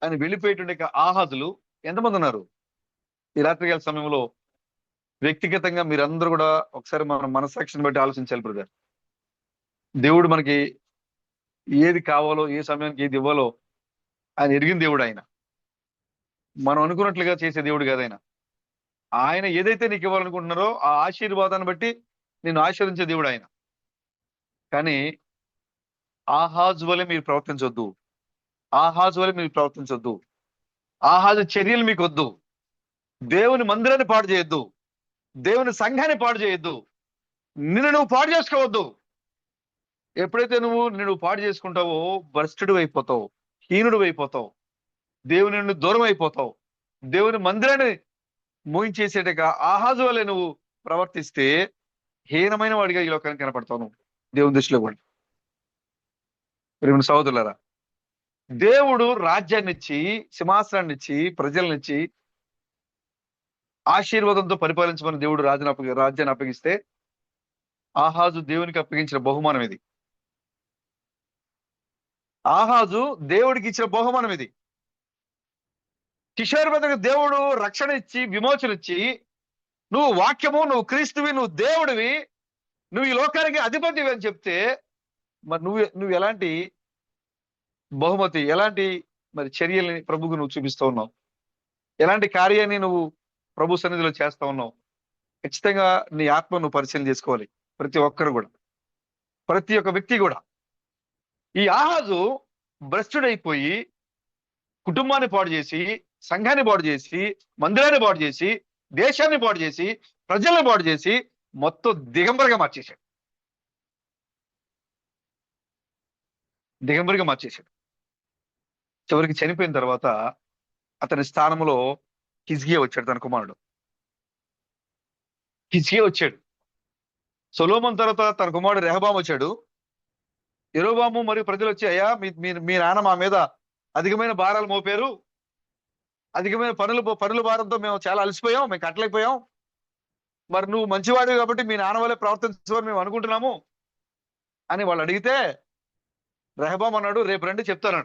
అని వెళ్ళిపోయేటువంటి ఆహాజులు ఎంతమంది ఉన్నారు? ఈ రాత్రికాల సమయంలో వ్యక్తిగతంగా మీరందరూ కూడా ఒకసారి మన మనస్సాక్షిని బట్టి ఆలోచించాలి బ్రదర్. దేవుడు మనకి ఏది కావాలో, ఏ సమయానికి ఏది ఇవ్వాలో ఆయన ఎరిగిన దేవుడు. ఆయన మనం అనుకున్నట్లుగా చేసే దేవుడు కాదు. ఆయన ఏదైతే నీకు ఇవ్వాలనుకుంటున్నారో ఆ ఆశీర్వాదాన్ని బట్టి నేను ఆశీర్వదించే దేవుడు ఆయన. కానీ ఆహాజు వలె మీరు ప్రవర్తించొద్దు, ఆహాజు వలె మీరు ప్రవర్తించొద్దు. ఆహాజు చర్యలు మీకు వద్దు. దేవుని మందిరాన్ని పాడు చేయొద్దు, దేవుని సంఘాన్ని పాడు చేయొద్దు, నువ్వు పాడు చేసుకోవద్దు. ఎప్పుడైతే నువ్వు పాడు చేసుకుంటావో భ్రష్టుడు అయిపోతావు, హీనుడు అయిపోతావు, దేవుని నుండి దూరం అయిపోతావు. దేవుని మందిరాన్ని మోయించేసేట ఆహాజు వలె నువ్వు ప్రవర్తిస్తే హీనమైన వాడిగా ఈ లోకానికి కనపడతావు నువ్వు దేవుని దృష్టిలో కూడా. ప్రియమైన సహోదరులారా, దేవుడు రాజ్యాన్ని ఇచ్చి సింహాసనాన్ని ఇచ్చి ప్రజలనిచ్చి ఆశీర్వాదంతో పరిపాలించమని దేవుడు రాజ్యాన్ని అప్పగిస్తే ఆహాజు దేవునికి అప్పగించిన బహుమానం ఇది. ఆహాజు దేవుడికి ఇచ్చిన బహుమానం ఇది. కిషోర్ బ్రదర్కి దేవుడు రక్షణ ఇచ్చి విమోచన ఇచ్చి, నువ్వు వాక్యము, నువ్వు క్రీస్తువి, నువ్వు దేవుడివి, నువ్వు ఈ లోకానికి అధిపతివి అని చెప్తే మరి నువ్వు ఎలాంటి బహుమతి, ఎలాంటి మరి చర్యల్ని ప్రభుకు నువ్వు చూపిస్తూ ఉన్నావు, ఎలాంటి కార్యాన్ని నువ్వు ప్రభు సన్నిధిలో చేస్తా ఉన్నావు? ఖచ్చితంగా నీ ఆత్మ నువ్వు పరిశీలన చేసుకోవాలి. ప్రతి ఒక్కరు కూడా, ప్రతి ఒక్క వ్యక్తి కూడా. ఈ ఆహాజు భ్రష్టుడైపోయి కుటుంబాన్ని పాడు చేసి, సంఘాన్ని పాడు చేసి, మందిరాన్ని పాడు చేసి, దేశాన్ని పాడు చేసి, ప్రజల్ని పాడు చేసి మొత్తం దిగంబరిగా మార్చేశాడు. దిగంబరిగా మార్చేశాడు. చివరికి చనిపోయిన తర్వాత అతని స్థానంలో హిజ్కియా వచ్చాడు, తన కుమారుడు హిజ్కియా వచ్చాడు. సొలొమోను తర్వాత తన కుమారుడు రెహబాము వచ్చాడు. యెరోబాము మరియు ప్రజలు వచ్చి, అయ్యా మీ నాన్న మా మీద అధికమైన భారాలు మోపారు, అధికమైన పనుల భారంతో మేము చాలా అలసిపోయాం, మేము కట్టలేకపోయాం. మరి నువ్వు మంచివాడివి కాబట్టి మీ నాన్న వల్లే ప్రవర్తించవని మేము అనుకుంటున్నాము. అని వాళ్ళు అడిగితే రెహబాం అన్నాడు, రేపు రండి చెప్తాను.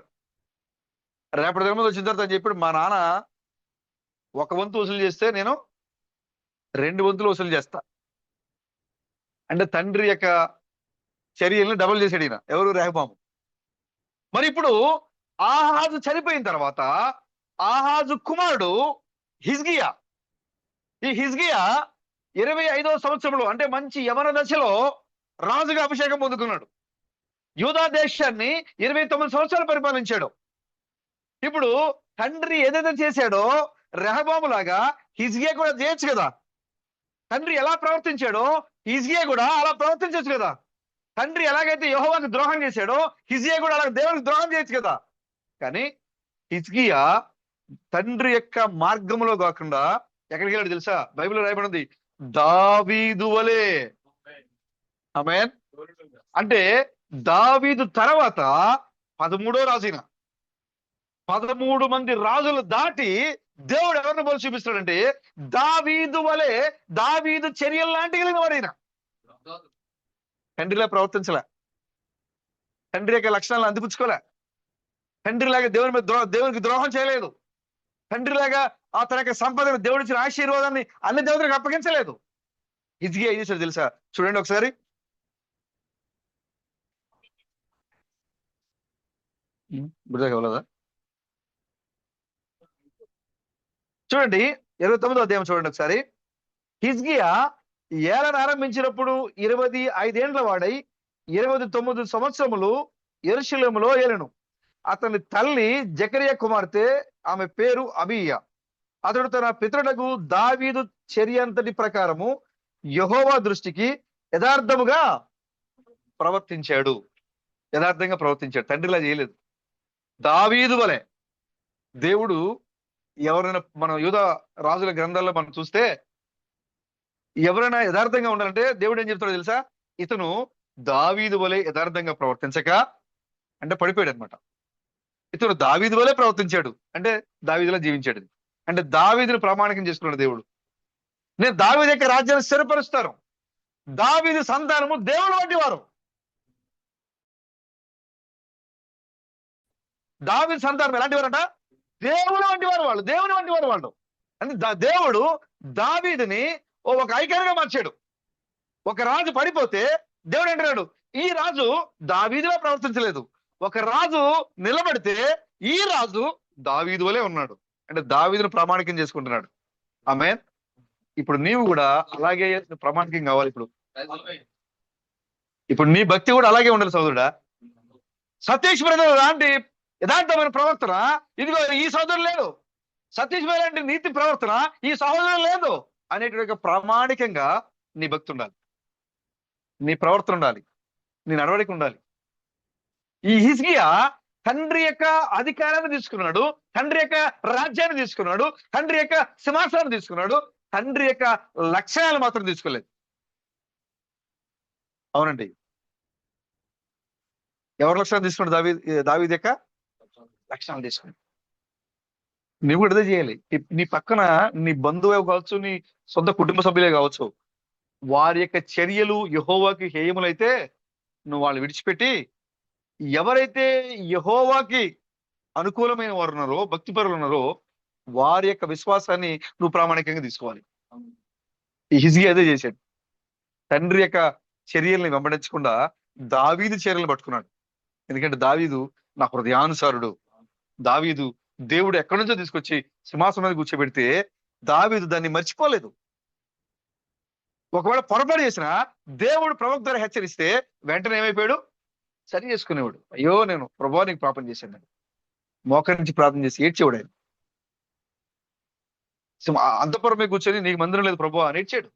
రేపటి దినం మీద వచ్చిన తర్వాత అని చెప్పి మా నాన్న 1 వంతు వసూలు చేస్తే నేను 2 వంతులు వసూలు చేస్తా. అంటే తండ్రి యొక్క చర్యల్ని డబుల్ చేసాడు ఈయన, ఎవరు? రెహబాము. మరి ఇప్పుడు ఆహాజు చనిపోయిన తర్వాత ఆహాజు కుమారుడు హిజ్కియా, ఈ హిజ్కియా 25వ సంవత్సరంలో అంటే మంచి యవన దశలో రాజుగా అభిషేకం పొందుకున్నాడు. యూదా దేశాన్ని 29 సంవత్సరాలు పరిపాలించాడు. ఇప్పుడు తండ్రి ఏదైతే చేశాడో రెహబాము లాగా హిజ్కియా కూడా చేయొచ్చు కదా. తండ్రి ఎలా ప్రవర్తించాడో హిజ్కియా కూడా అలా ప్రవర్తించవచ్చు కదా. తండ్రి ఎలాగైతే యెహోవాకు ద్రోహం చేశాడో హిజ్కియా కూడా అలా దేవునికి ద్రోహం చేయొచ్చు కదా. కానీ హిజ్కియా తండ్రి యొక్క మార్గంలో కాకుండా ఎక్కడికి వెళ్ళాడు తెలుసా? బైబిల్లో రాయబడింది, దావీదు వలే. ఆమేన్. అంటే దావీదు తర్వాత 13వ రాజున 13 మంది రాజులు దాటి దేవుడు ఎవరిని పోలి చూపిస్తాడంటే దావీదు వలే, దావీదు చర్యలు లాంటి కలిగిన వాడైనా. తండ్రిలా ప్రవర్తించలే, తండ్రి యొక్క లక్షణాలను అందిపుచ్చుకోలే, తండ్రిలాగా దేవునికి ద్రోహం చేయలేదు, తండ్రిలాగా ఆ తన యొక్క సంపదను దేవుడిచ్చిన ఆశీర్వాదాన్ని అన్ని దేవుడికి అప్పగించలేదు. హిజ్కియా ఏం చేశాడు తెలుసా? చూడండి ఒకసారి. గుర్తుకు అవ్వలేదా? చూడండి 29వ అధ్యాయం చూడండి ఒకసారి. హిజ్కియా ఏలన ఆరంభించినప్పుడు 25 ఏండ్ల వాడై 29 సంవత్సరములు యెరూషలేములో ఏలెను. అతని తల్లి జకరియా కుమార్తె, ఆమె పేరు అబీయా. అతడు తన పితరులకు దావీదు చర్య అంతటి ప్రకారము యెహోవా దృష్టికి యథార్థముగా ప్రవర్తించాడు. యథార్థంగా ప్రవర్తించాడు, తండ్రిలా చేయలేదు. దావీదు వలె. దేవుడు ఎవరైనా మనం యూదా రాజుల గ్రంథాల్లో మనం చూస్తే ఎవరైనా యథార్థంగా ఉండాలంటే దేవుడు ఏం చెప్తాడో తెలుసా? ఇతను దావీదు వలె యథార్థంగా ప్రవర్తించక అంటే పడిపోయాడు అనమాట. ఇతను దావీదు వలె ప్రవర్తించాడు అంటే దావీదులా జీవించాడు. అంటే దావీదును ప్రామాణికం చేసుకున్నాడు దేవుడు. నేను దావీదు యొక్క రాజ్యాన్ని స్థిరపరుస్తాను. దావీదు సంతానము దేవుడు వంటి వారు. దావీదు సంతానం ఎలాంటి వారంట? దేవుడు వంటి వారు వాళ్ళు, దేవుని వంటి వారు వాళ్ళు. అంటే దేవుడు దావీదుని ఒక ఐకాన్గా మార్చాడు. ఒక రాజు పడిపోతే దేవుడు అంటున్నాడు, ఈ రాజు దావీదులా ప్రవర్తించలేదు. ఒక రాజు నిలబడితే ఈ రాజు దావీదు వలే ఉన్నాడు. అంటే దావీదును ప్రామాణికం చేసుకుంటున్నాడు. ఆమేన్. ఇప్పుడు నీవు కూడా అలాగే ప్రామాణికం కావాలి. ఇప్పుడు నీ భక్తి కూడా అలాగే ఉండాలి సోదరుడా. సతీష్ బ్రదర్ లాంటి యథార్థమైన ప్రవర్తన ఇదిగో ఈ సోదరులు లేదు. సతీష్ బ్రదర్ లాంటి నీతి ప్రవర్తన ఈ సహోదరులు లేదు అనేటువంటి ప్రామాణికంగా నీ భక్తి ఉండాలి, నీ ప్రవర్తన ఉండాలి, నీ నడవడిక ఉండాలి. ఈ హిజ్కియా తండ్రి యొక్క అధికారాన్ని తీసుకున్నాడు, తండ్రి యొక్క రాజ్యాన్ని తీసుకున్నాడు, తండ్రి యొక్క సింహాసనాన్ని తీసుకున్నాడు, తండ్రి యొక్క లక్షణాలు మాత్రం తీసుకోలేదు. అవునండి. ఎవరి లక్షణాలు తీసుకున్నాడు? దావీదు యొక్క లక్షణాలు తీసుకున్నాడు. నువ్వు కూడా అదే చేయాలి. నీ పక్కన నీ బంధువు కావచ్చు, నీ సొంత కుటుంబ సభ్యులే కావచ్చు, వారి యొక్క చర్యలు యెహోవాకి హేయములైతే నువ్వు వాళ్ళు విడిచిపెట్టి ఎవరైతే యెహోవాకి అనుకూలమైన వారు ఉన్నారో, భక్తిపరులు ఉన్నారో, వారి యొక్క విశ్వాసాన్ని నువ్వు ప్రామాణికంగా తీసుకోవాలి. ఈ హిజ్కియా అదే చేశాడు. తండ్రి యొక్క చర్యల్ని వెంబడించకుండా దావీదు చర్యలను పట్టుకున్నాడు. ఎందుకంటే దావీదు నా హృదయానుసారుడు. దావీదు దేవుడు ఎక్కడి నుంచో తీసుకొచ్చి సింహాసనం కూర్చోబెడితే దావీదు దాన్ని మర్చిపోలేదు. ఒకవేళ పొరపాటు చేసినా దేవుడు ప్రవక్త ద్వారా హెచ్చరిస్తే వెంటనే ఏమైపోయాడు? సరి చేసుకునేవాడు. అయ్యో నేను ప్రభువా నీకు పాపం చేశాను, మోకరించి ప్రార్థన చేసి ఏడ్చేవాడు. ఆయన అంతపురమే కూర్చొని నీకు మందిరం లేదు ప్రభువా అని ఏడ్చాడు.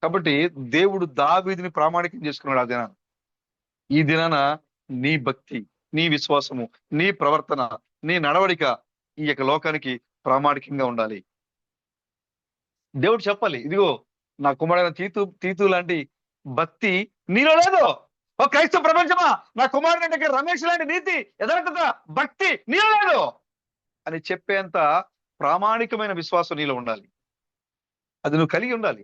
కాబట్టి దేవుడు దావీదుని ప్రామాణికం చేసుకున్నాడు. ఆ దినాన, ఈ దినాన నీ భక్తి, నీ విశ్వాసము, నీ ప్రవర్తన, నీ నడవడిక ఈ యొక్క లోకానికి ప్రామాణికంగా ఉండాలి. దేవుడు చెప్పాలి, ఇదిగో నా కుమారుడైన తీతు లాంటి భక్తి నీలో లేదు. ఓ క్రైస్తవ ప్రపంచమా, నా కుమారుడు రమేష్ లాంటి నీతి, యథార్థత, భక్తి నీలో లేదు అని చెప్పేంత ప్రామాణికమైన విశ్వాసం నీలో ఉండాలి. అది నువ్వు కలిగి ఉండాలి.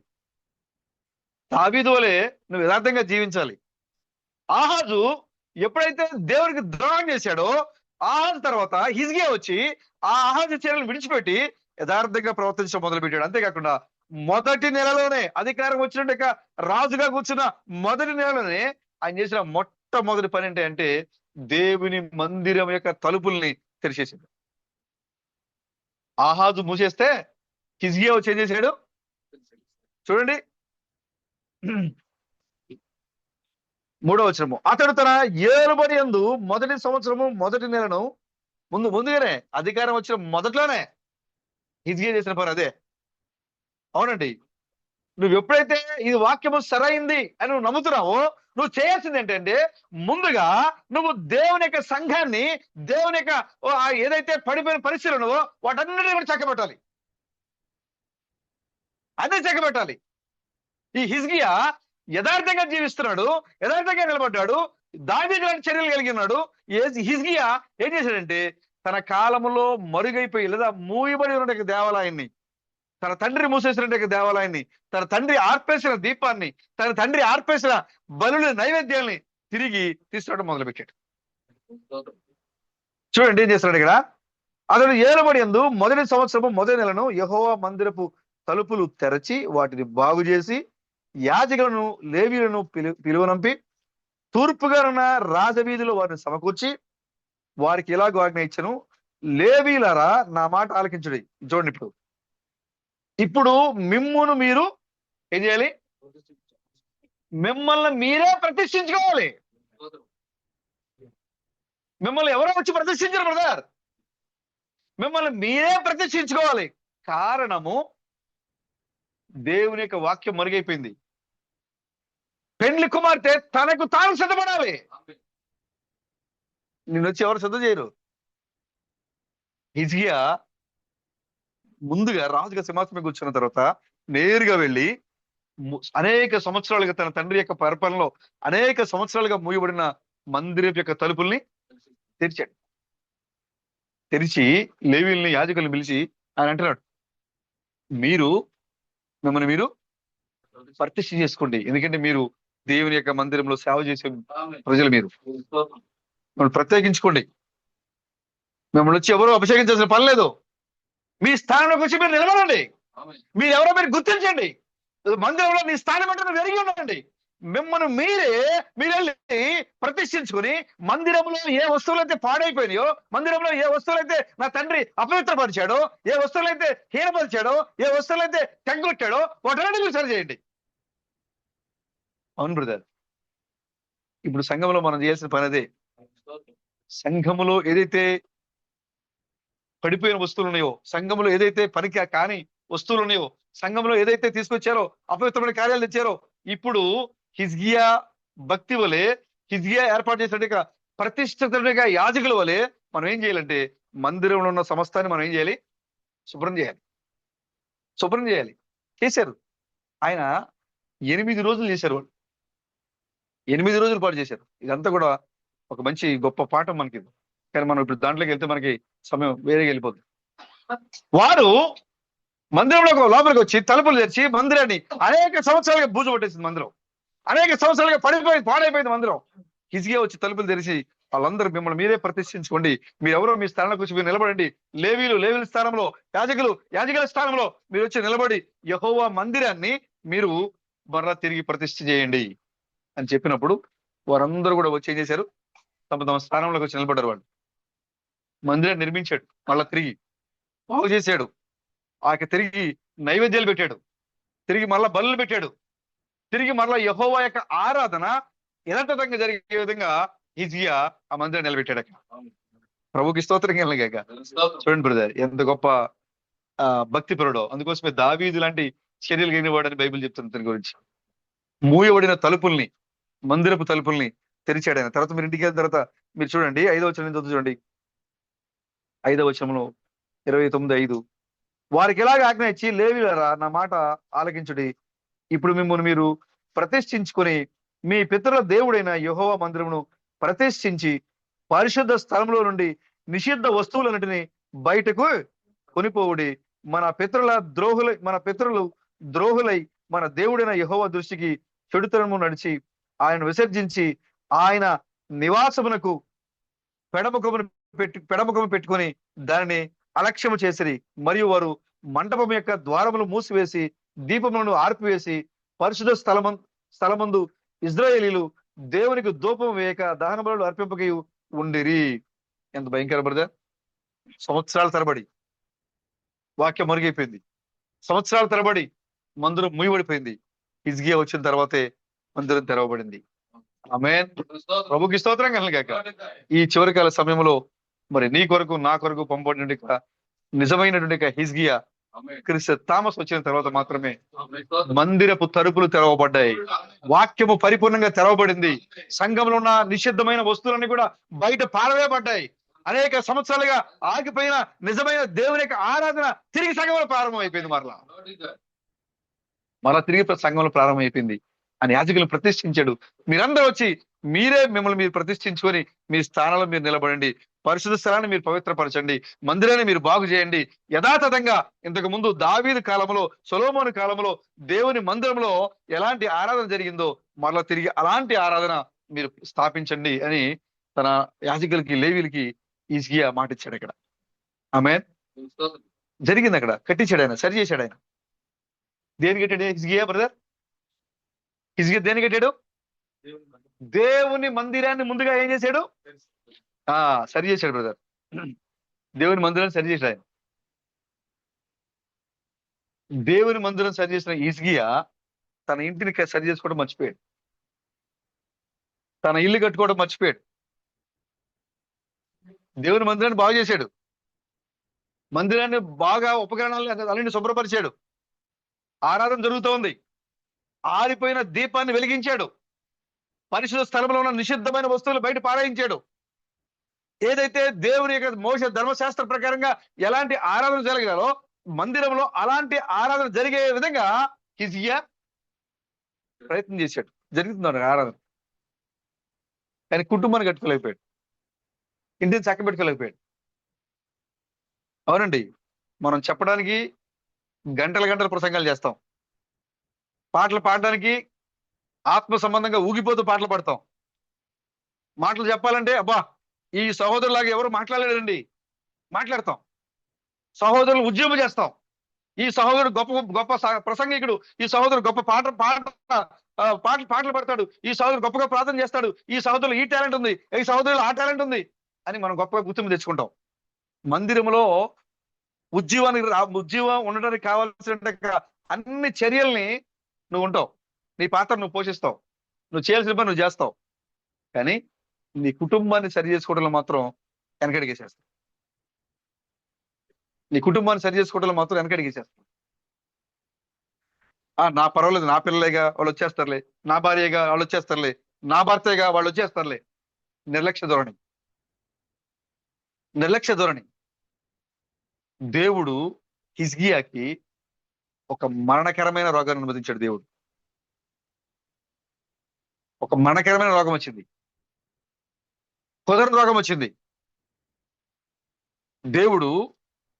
దావీదు వలె నువ్వు యథార్థంగా జీవించాలి. ఆహాజు ఎప్పుడైతే దేవునికి ద్రోహం చేశాడో, ఆహాజు తర్వాత హిజ్కియా వచ్చి ఆ ఆహాజు చర్యలను విడిచిపెట్టి యథార్థంగా ప్రవర్తించడం మొదలు పెట్టాడు. అంతేకాకుండా మొదటి నెలలోనే అధికారం వచ్చినట్టు రాజుగా కూర్చున్న మొదటి నెలలోనే ఆయన చేసిన మొట్టమొదటి పని అంటే దేవుని మందిరం యొక్క తలుపుల్ని తెరిచేసింది. ఆహాజు మూసేస్తే హిజ్కియా వచ్చి ఏం చేశాడు చూడండి. 3వ వచనము, అతడు తన ఏలుబడి యందు మొదటి సంవత్సరము మొదటి నెలను ముందుగానే అధికారం వచ్చిన మొదట్లోనే హిజ్కియా చేసిన పని అదే. అవునండి, నువ్వు ఎప్పుడైతే ఇది వాక్యము సరైంది అని నువ్వు నమ్ముతున్నావో, నువ్వు చేయాల్సింది ఏంటంటే ముందుగా నువ్వు దేవుని యొక్క సంఘాన్ని, దేవుని యొక్క ఏదైతే పడిపోయిన పరిస్థితులు ఉన్నావో వాటన్నిటిని కూడా చక్కబెట్టాలి. అదే చక్కబెట్టాలి. ఈ హిజ్కియా యథార్థంగా జీవిస్తున్నాడు, యథార్థంగా నిలబడ్డాడు, దావీదు లాంటి చర్యలు కలిగి ఉన్నాడు. హిజ్కియా ఏం చేశాడంటే తన కాలంలో మరుగైపోయి లేదా మూయబడి ఉన్న దేవాలయాన్ని, తన తండ్రి మూసేసినట్టు దేవాలయాన్ని, తన తండ్రి ఆర్పేసిన దీపాన్ని, తన తండ్రి ఆర్పేసిన బలుల నైవేద్యాల్ని తిరిగి తీసుకురావడం మొదలుపెట్టాడు. చూడండి ఏం చేస్తున్నాడు ఇక్కడ. అతడు ఏలుబడి యందు మొదటి సంవత్సరము మొదటి నెలను యెహోవా మందిరపు తలుపులు తెరచి వాటిని బాగు చేసి యాజకులను లేవీయులను పిలువనంపి తూర్పుగా ఉన్న రాజవీధిలో వారిని సమకూర్చి వారికి ఇలాగ ఆజ్ఞ ఇచ్చను, లేవీయులారా నా మాట ఆలకించుడి. చూడండి, ఇప్పుడు మిమ్మును మీరు ఏం చేయాలి? మిమ్మల్ని మీరే ప్రతిష్ఠించుకోవాలి. మిమ్మల్ని ఎవరో వచ్చి ప్రతిష్ఠించరు బ్రదర్, మిమ్మల్ని మీరే ప్రతిష్ఠించుకోవాలి. కారణము దేవుని యొక్క వాక్యం మరుగైపోయింది. పెండ్లి కుమార్తె తనకు తాను సిద్ధపడాలి. నిన్ను వచ్చి ఎవరు సిద్ధం చేయరు. హిజ్కియా ముందుగా రాజుగా సింహాసనం కూర్చున్న తర్వాత నేరుగా వెళ్ళి అనేక సంవత్సరాలుగా తన తండ్రి యొక్క పరిపాలనలో అనేక సంవత్సరాలుగా మూయబడిన మందిరం యొక్క తలుపుల్ని తెరిచాడు. తెరిచి లేవీయుల్ని యాజకుల్ని పిలిచి ఆయన అంటున్నాడు, మిమ్మల్ని మీరు ప్రతిష్ఠ చేసుకోండి, ఎందుకంటే మీరు దేవుని యొక్క మందిరంలో సేవ చేసే ప్రజలు, మీరు ప్రత్యేకించుకోండి. మిమ్మల్ని వచ్చి ఎవరో అభిషేకించాల్సిన పని లేదు. మీ స్థానంలోకి వచ్చి మీరు నిలబడండి. మీరు ఎవరో మీరు గుర్తించండి. మందిరంలో నీ స్థానం అంటే నువ్వు ఎరిగి ఉండండి. మిమ్మల్ని మీరు వెళ్ళి ప్రతిష్ఠించుకుని మందిరంలో ఏ వస్తువులైతే పాడైపోయినాయో, మందిరంలో ఏ వస్తువులైతే నా తండ్రి అపవిత్రపరిచాడో, ఏ వస్తువులైతే హీనపరిచాడో, ఏ వస్తువులైతే తెగొట్టాడో వాటన్నిటి మీరు సరి చేయండి. అవును బ్రదర్, ఇప్పుడు సంఘంలో మనం చేయాల్సిన పని అదే. సంఘములో ఏదైతే పడిపోయిన వస్తువులు ఉన్నాయో, సంఘంలో ఏదైతే పనికి కాని వస్తువులు ఉన్నాయో, సంఘంలో ఏదైతే తీసుకొచ్చారో, అపవిత్రమైన కార్యాలు తెచ్చారో, ఇప్పుడు హిజ్కియా భక్తి వలె, హిజ్కియా ఏర్పాటు చేసినట్టుగా ప్రతిష్ఠితుడిగా యాజకుల వలె మనం ఏం చేయాలంటే మందిరంలో ఉన్న సమస్తాన్ని మనం ఏం చేయాలి? శుభ్రం చేయాలి. చేశారు. ఆయన 8 రోజులు చేశారు. వాళ్ళు 8 రోజుల పాటు చేశారు. ఇదంతా కూడా ఒక మంచి గొప్ప పాఠం మనకి. కానీ మనం ఇప్పుడు దాంట్లోకి వెళ్తే మనకి సమయం వేరేగా వెళ్ళిపోతుంది. వారు మందిరంలో లోపలికి వచ్చి తలుపులు తెరిచి మందిరాన్ని అనేక సంవత్సరాలుగా బూజు పట్టేసింది. మందిరం అనేక సంవత్సరాలుగా పాడైపోయింది మందిరం. హిజ్కియా వచ్చి తలుపులు తెరిచి వాళ్ళందరూ మిమ్మల్ని మీరే ప్రతిష్ఠించుకోండి, మీరు ఎవరో మీ స్థానంలోకి వచ్చి మీరు నిలబడండి, లేవీయుల స్థానంలో, యాజకుల స్థానంలో మీరు వచ్చి నిలబడి యెహోవా మందిరాన్ని మీరు మరలా తిరిగి ప్రతిష్ఠ చేయండి అని చెప్పినప్పుడు వారందరూ కూడా వచ్చి ఏం చేశారు? తమ స్థానంలోకి వచ్చి నిలబడ్డారు. వాళ్ళు మందిరాన్ని నిర్మించాడు, మళ్ళా తిరిగి బాగు చేశాడు, తిరిగి నైవేద్యాలు పెట్టాడు, తిరిగి మళ్ళా బలులు పెట్టాడు, తిరిగి మళ్ళా యెహోవా యొక్క ఆరాధన యథాతథంగా జరిగే విధంగా హిజ్కియా ఆ మందిరాన్ని నిలబెట్టాడు. ప్రభుకి స్తోత్రం కలగాక. చూడండి బ్రదర్, ఎంత గొప్ప భక్తిపరుడో. అందుకోసమే దావీదు లాంటి చర్యలు కలిగిన వాడని బైబిల్ చెప్తుంది తన గురించి. మూయబడిన తలుపుల్ని, మందిరపు తలుపుల్ని తెరిచాడు ఆయన. తర్వాత మీరు ఇంటికి వెళ్ళిన తర్వాత మీరు చూడండి 5వ వచనం చూడండి. 5వ వచనంలో 29:5, వారికి ఎలాగ ఆజ్ఞ ఇచ్చి, లేవీయులారా నా మాట ఆలకించుడి, ఇప్పుడు మిమ్మల్ని మీరు ప్రతిష్ఠించుకొని మీ పితరుల దేవుడైన యెహోవా మందిరమును ప్రతిష్ఠించి పరిశుద్ధ స్థలంలో నుండి నిషిద్ధ వస్తువులన్నిటిని బయటకు కొనిపోవుడి. మన పితరులు ద్రోహులై మన దేవుడైన యెహోవా దృష్టికి చెడుతనము నడిచి ఆయన విసర్జించి ఆయన నివాసమునకు పెడముఖము పెట్టుకొని దానిని అలక్ష్యము చేసిరి. మరియు వారు మంటపం యొక్క ద్వారములు మూసివేసి దీపములను ఆర్పివేసి పరిశుద్ధ స్థలమందు ఇజ్రాయేలీలు దేవునికి ధూపం వేయక దహన బలులు అర్పింపకయు ఉండిరి. ఎంత భయంకర బ్రదర్! సంవత్సరాల తరబడి వాక్యం మరుగైపోయింది. సంవత్సరాల తరబడి మందిరం ముయ్యబడిపోయింది. హిజ్కియా వచ్చిన తర్వాతే మందిరం తెరవబడింది. ఆమేన్. ప్రభుకి స్తోత్రం కలుగాక. ఈ చివరికాల సమయంలో మరి నీ కొరకు నా కొరకు పంపబడిన నిజమైనటువంటి హిజ్కియా క్రిస్తు థామస్ వచ్చిన తర్వాత మాత్రమే మందిరపు తలుపులు తెరవబడ్డాయి. వాక్యము పరిపూర్ణంగా తెరవబడింది. సంఘంలో ఉన్న నిషిద్ధమైన వస్తువులన్నీ కూడా బయట పారవేయబడ్డాయి. అనేక సంవత్సరాలుగా ఆగిపోయిన నిజమైన దేవుని యొక్క ఆరాధన తిరిగి సంఘంలో ప్రారంభం అయిపోయింది. మరలా తిరిగి సంఘంలో ప్రారంభం అయిపోయింది అని యాజకులను ప్రతిష్ఠించాడు. మీరందరూ వచ్చి మిమ్మల్ని మీరు ప్రతిష్ఠించుకొని మీ స్థానంలో మీరు నిలబడండి. పరిశుద్ధ స్థలాన్ని మీరు పవిత్రపరచండి. మందిరాన్ని మీరు బాగు చేయండి. యథాతథంగా ఇంతకు ముందు దావీదు కాలంలో, సొలొమోను కాలంలో దేవుని మందిరంలో ఎలాంటి ఆరాధన జరిగిందో మరలా తిరిగి అలాంటి ఆరాధన మీరు స్థాపించండి అని తన యాజకులకి, లేవీలకి హిజ్కియా మాట ఇచ్చాడు. ఇక్కడ ఆమేన్. జరిగింది. అక్కడ కట్టించాడు ఆయన, సరి చేశాడు ఆయన. దేని కట్టాడు హిజ్కియా బ్రదర్? హిజ్కియా దేని కట్టాడు? దేవుని మందిరాన్ని ముందుగా ఏం చేశాడు? సరి చేశాడు బ్రదర్. దేవుని మందిరాన్ని సరి చేశాడు ఆయన. దేవుని మందిరం సరి చేసిన హిజ్కియా తన ఇంటిని సరి చేసుకోవడం మర్చిపోయాడు. తన ఇల్లు కట్టుకోవడం మర్చిపోయాడు. దేవుని మందిరాన్ని బాగు చేశాడు. మందిరాన్ని బాగా ఉపకరణాలు అన్నింటిని శుభ్రపరిచాడు. ఆరాధన జరుగుతోంది. ఆరిపోయిన దీపాన్ని వెలిగించాడు. పరిశుద్ధ స్థలంలో ఉన్న నిషిద్ధమైన వస్తువులు బయట పారాయించాడు. ఏదైతే దేవుని యొక్క మోషే ధర్మశాస్త్ర ప్రకారంగా ఎలాంటి ఆరాధన జరగాలో మందిరంలో అలాంటి ఆరాధన జరిగే విధంగా హిజ్కియా ప్రయత్నం చేశాడు. జరుగుతుంది ఆరాధన. కానీ కుటుంబాన్ని కట్టుకోలేకపోయాడు. ఇంటిని చక్కబెట్టుకోలేకపోయాడు. అవునండి, మనం చెప్పడానికి గంటల ప్రసంగాలు చేస్తాం. పాటలు పాడడానికి ఆత్మ సంబంధంగా ఊగిపోతూ పాటలు పాడతాం. మాటలు చెప్పాలంటే అబ్బా ఈ సహోదరులాగా ఎవరు మాట్లాడలేదండి మాట్లాడతాం. సహోదరులు ఉద్యమం చేస్తాం. ఈ సహోదరుడు గొప్ప ప్రసంగికుడు, ఈ సహోదరుడు గొప్ప పాటలు పాడతాడు, ఈ సహోదరుడు గొప్పగా ప్రార్థన చేస్తాడు, ఈ సహోదరులు ఈ టాలెంట్ ఉంది, ఈ సహోదరులు ఆ టాలెంట్ ఉంది అని మనం గొప్పగా గుర్తింపు తెచ్చుకుంటాం. మందిరంలో ఉద్యమం ఉండడానికి కావాల్సిన అన్ని చర్యల్ని నువ్వు ఉంటావు. నీ పాత్ర నువ్వు పోషిస్తావు. నువ్వు చేయాల్సిన పని నువ్వు చేస్తావు. కానీ నీ కుటుంబాన్ని సరి చేసుకోవడంలో మాత్రం వెనకడిగేసేస్తావు. నీ కుటుంబాన్ని సరి చేసుకోవడంలో మాత్రం వెనకడిగేసేస్తావు. నా పర్వాలేదు, నా పిల్లలేగా వాళ్ళు వచ్చేస్తారులే, నా భార్యగా వాళ్ళు వచ్చేస్తారులే, నా భర్తగా వాళ్ళు వచ్చేస్తారులే. నిర్లక్ష్య ధోరణి. దేవుడు హిజ్కియాకి ఒక మరణకరమైన రోగాన్ని అనుమతించాడు. దేవుడు ఒక మరణకరమైన రోగం వచ్చింది. కుదరని రోగం వచ్చింది. దేవుడు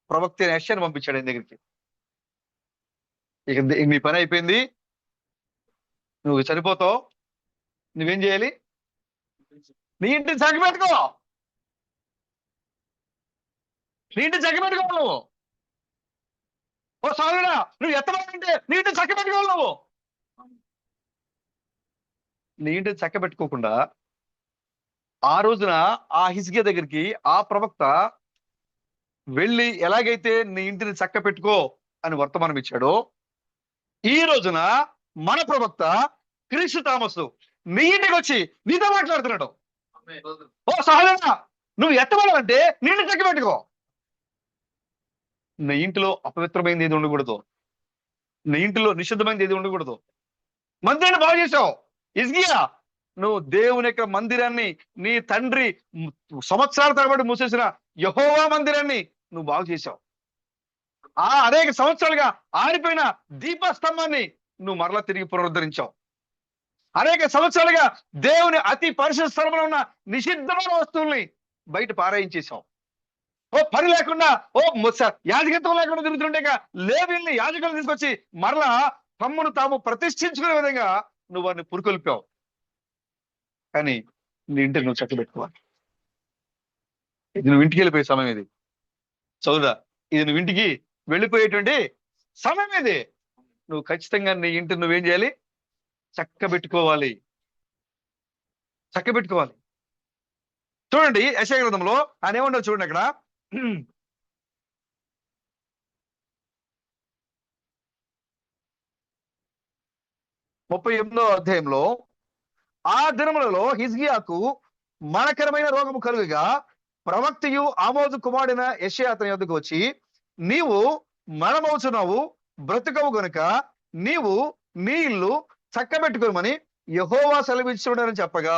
ప్రవక్త యెషయాను పంపించాడు ఆయన దగ్గరికి. ఇక నీ పని అయిపోయింది, నువ్వు చనిపోతావు, నువ్వేం చేయాలి? నీ ఇంటిని చక్కబెట్టుకో. నువ్వు ఓ సోదరుడా, నువ్వు ఎత్తమంటే నీ ఇంటిని చక్కబెట్టుకోవాలి. నువ్వు నీ ఇంటిని చక్కబెట్టుకోకుండా ఆ రోజున ఆ హిజ్కియా దగ్గరికి ఆ ప్రవక్త వెళ్ళి ఎలాగైతే నీ ఇంటిని చక్క పెట్టుకో అని వర్తమానం ఇచ్చాడో, ఈ రోజున మన ప్రవక్త క్రీస్తు థామస్ నీ ఇంటికి వచ్చి నీతో మాట్లాడుతున్నాడు. ఓ సహోదరా, నువ్వు ఎత్తబడాలంటే నీ ఇంటిని చక్క పెట్టుకో. నీ ఇంటిలో అపవిత్రమైనది ఏది ఉండకూడదు. నీ ఇంటిలో నిషిద్ధమైనది ఏది ఉండకూడదు. మందిరాన్ని బాగు చేసావు హిజ్కియా. నువ్వు దేవుని యొక్క మందిరాన్ని, నీ తండ్రి సంవత్సరాల తరబడి మూసేసిన యెహోవా మందిరాన్ని నువ్వు బాగు చేశావు. అనేక సంవత్సరాలుగా ఆరిపోయిన దీపస్తంభాన్ని నువ్వు మరలా తిరిగి పునరుద్ధరించావు. అనేక సంవత్సరాలుగా దేవుని అతి పరిశుద్ధ స్థలంలో ఉన్న నిషిద్ధమైన వస్తువుల్ని బయట పారాయించేశావు. ఓ పని లేకుండా, యాజకత్వం లేకుండా తిరుగుతుండేగా లేవీల్ని, యాజకులను తీసుకొచ్చి మరలా తమ్మును తాము ప్రతిష్ఠించుకునే విధంగా నువ్వు వారిని పురుకొల్పావు. కానీ నీ ఇంటిని నువ్వు చక్కబెట్టుకోవాలి. ఇది నువ్వు ఇంటికి వెళ్ళిపోయే సమయం ఇది. చదువుదా, ఇది నువ్వు ఇంటికి వెళ్ళిపోయేటువంటి సమయం ఇది. నువ్వు ఖచ్చితంగా నీ ఇంటిని నువ్వేం చేయాలి? చక్కబెట్టుకోవాలి. చక్కబెట్టుకోవాలి. చూడండి యెషయా గ్రంథంలో ఆయన ఏమన్నాడు చూడండి అక్కడ. 38వ అధ్యాయంలో, ఆ దినములలో హిజ్కియాకు మరణకరమైన రోగము కలుగగా ప్రవక్తయు ఆమోజు కుమారుడైన యెషయా అతని యొద్దకు వచ్చి, నీవు మరణమవుచున్నావు, బ్రతుకవు గనుక నీవు నీ ఇల్లు చక్కబెట్టుకోమని యెహోవా సెలవిచ్చున్నాడని చెప్పగా.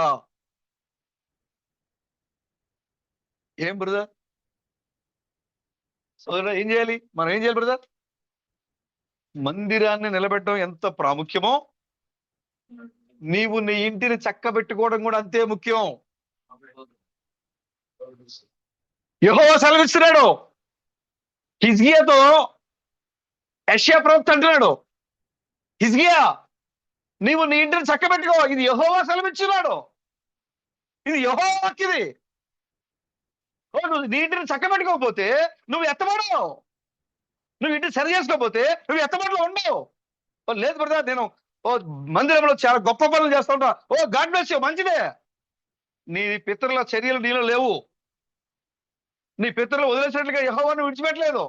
ఏం బ్రదర్? సోదరా, ఏం చేయాలి? మనం ఏం చేయాలి బ్రదర్? మందిరాన్ని నిలబెట్టడం ఎంత ప్రాముఖ్యమో, నీవు నీ ఇంటిని చక్కబెట్టుకోవడం కూడా అంతే ముఖ్యం. యెహోవా సెలవిస్తున్నాడు. హిజ్కియాతో యెషయా ప్రవక్త అంటున్నాడు, హిజ్కియా నీవు నీ ఇంటిని చక్కబెట్టుకో, ఇది యెహోవా సెలవిస్తున్నాడు, ఇది యెహోవా వాక్యది. నువ్వు నీ ఇంటిని చక్కబెట్టుకోకపోతే నువ్వు ఎత్తబడవు. నువ్వు ఇంటిని సరి చేసుకోకపోతే నువ్వు ఎత్తబడిలో ఉండవు. లేదు బ్రదర్, నేను మందిరంలో చాలా గొప్ప పనులు చేస్తా ఉంటా. గాడ్ బ్లెస్ యు, మంచిదే. నీ పితరుల చర్యలు నీలో లేవు. నీ పితరులు వదిలేసినట్లుగా యెహోవాను విడిచిపెట్టలేదు.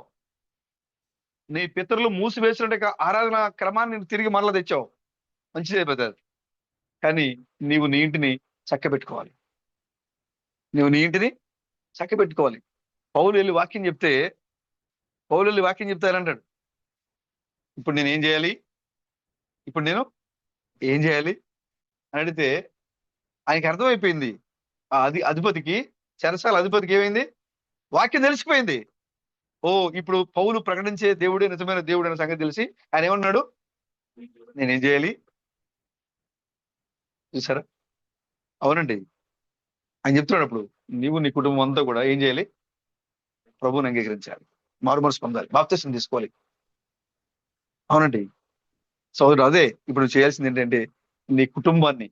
నీ పితరులు మూసివేసినట్టుగా ఆరాధన క్రమాన్ని తిరిగి మరలా తెచ్చావు, మంచిదే బ్రదర్. కానీ నీవు నీ ఇంటిని చక్కబెట్టుకోవాలి. నువ్వు నీ ఇంటిని చక్కబెట్టుకోవాలి. పౌలు వెళ్ళి వాక్యం చెప్తారంటాడు, ఇప్పుడు నేను ఏం చేయాలి? ఇప్పుడు నేను ఏం చేయాలి అని అడిగితే ఆయనకి అర్థమైపోయింది. అధిపతికి, చెరసాల అధిపతికి ఏమైంది? వాక్యం తెలిసిపోయింది. ఇప్పుడు పౌలు ప్రకటించే దేవుడే నిజమైన దేవుడు అనే సంగతి తెలిసి ఆయన ఏమన్నాడు? నేనేం చేయాలి? చూసారా? అవునండి, ఆయన చెప్తున్నాడు అప్పుడు, నీవు నీ కుటుంబం అంతా కూడా ఏం చేయాలి? ప్రభువుని అంగీకరించాలి, మారుమనసు పొందాలి, బాప్తిసం తీసుకోవాలి. అవునండి సోదరుడు, అదే ఇప్పుడు చేయాల్సింది ఏంటంటే నీ కుటుంబాన్ని,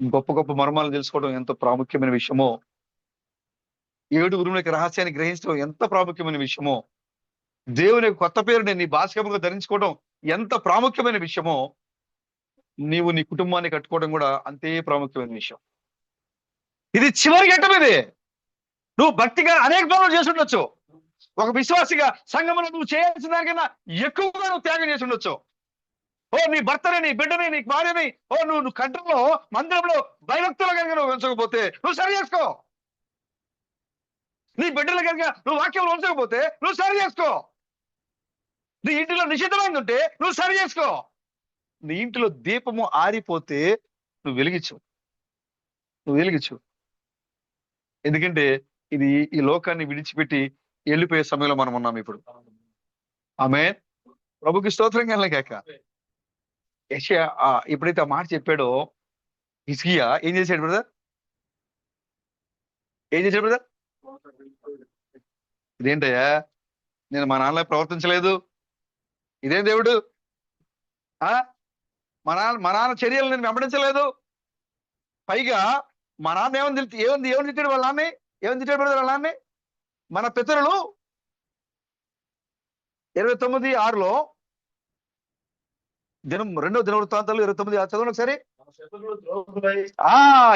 గొప్ప గొప్ప మర్మాలు తెలుసుకోవడం ఎంత ప్రాముఖ్యమైన విషయమో, 7 గురువుల రహస్యాన్ని గ్రహించడం ఎంత ప్రాముఖ్యమైన విషయమో, దేవుని కొత్త పేరుని నీ భాషకముగా ధరించుకోవడం ఎంత ప్రాముఖ్యమైన విషయమో, నీవు నీ కుటుంబాన్ని కట్టుకోవడం కూడా అంతే ప్రాముఖ్యమైన విషయం. ఇది చివరి ఘట్టం. ఇది నువ్వు భక్తిగా అనేక పనులు చేసి ఉండొచ్చు. ఒక విశ్వాసిగా సంఘంలో నువ్వు చేయాల్సిన దానికన్నా ఎక్కువగా నువ్వు త్యాగం చేసి ఉండొచ్చు. నీ భర్తని, నీ బిడ్డని, నీ భార్యని నువ్వు కంట్రోల్లో మందిరంలో భయభక్తులు కనుక నువ్వు ఉంచకపోతే నువ్వు సరి చేసుకో. నీ బిడ్డలు కనుక నువ్వు వాక్యంలో ఉంచకపోతే నువ్వు సరి చేసుకో. నీ ఇంటిలో నిషిద్ధమైంది ఉంటే నువ్వు సరి చేసుకో. నీ ఇంటిలో దీపము ఆరిపోతే నువ్వు వెలిగించు. ఎందుకంటే ఇది ఈ లోకాన్ని విడిచిపెట్టి వెళ్ళిపోయే సమయంలో మనం ఉన్నాం ఇప్పుడు. ఆమేన్. ప్రభుకి స్తోత్రం కలగాక. యెషయా ఎప్పుడైతే ఆ మాట చెప్పాడో, హిజ్కియా ఏం చేశాడు బ్రదర్? ఇదేంటయ్యా, నేను మా నాన్నలా ప్రవర్తించలేదు, ఇదేం దేవుడు? మా నాన్న చర్యలు నేను వెంబడించలేదు. పైగా మా నాన్న ఏమని తిట్టాడు వాళ్ళ నాన్ని? ఏమని తిట్టాడు బ్రదర్ వాళ్ళ నాన్ని? మన పితరులు 29:6లో, 2వ దినవృత్తాంతాలు 29:6 చదవండి ఒకసారి.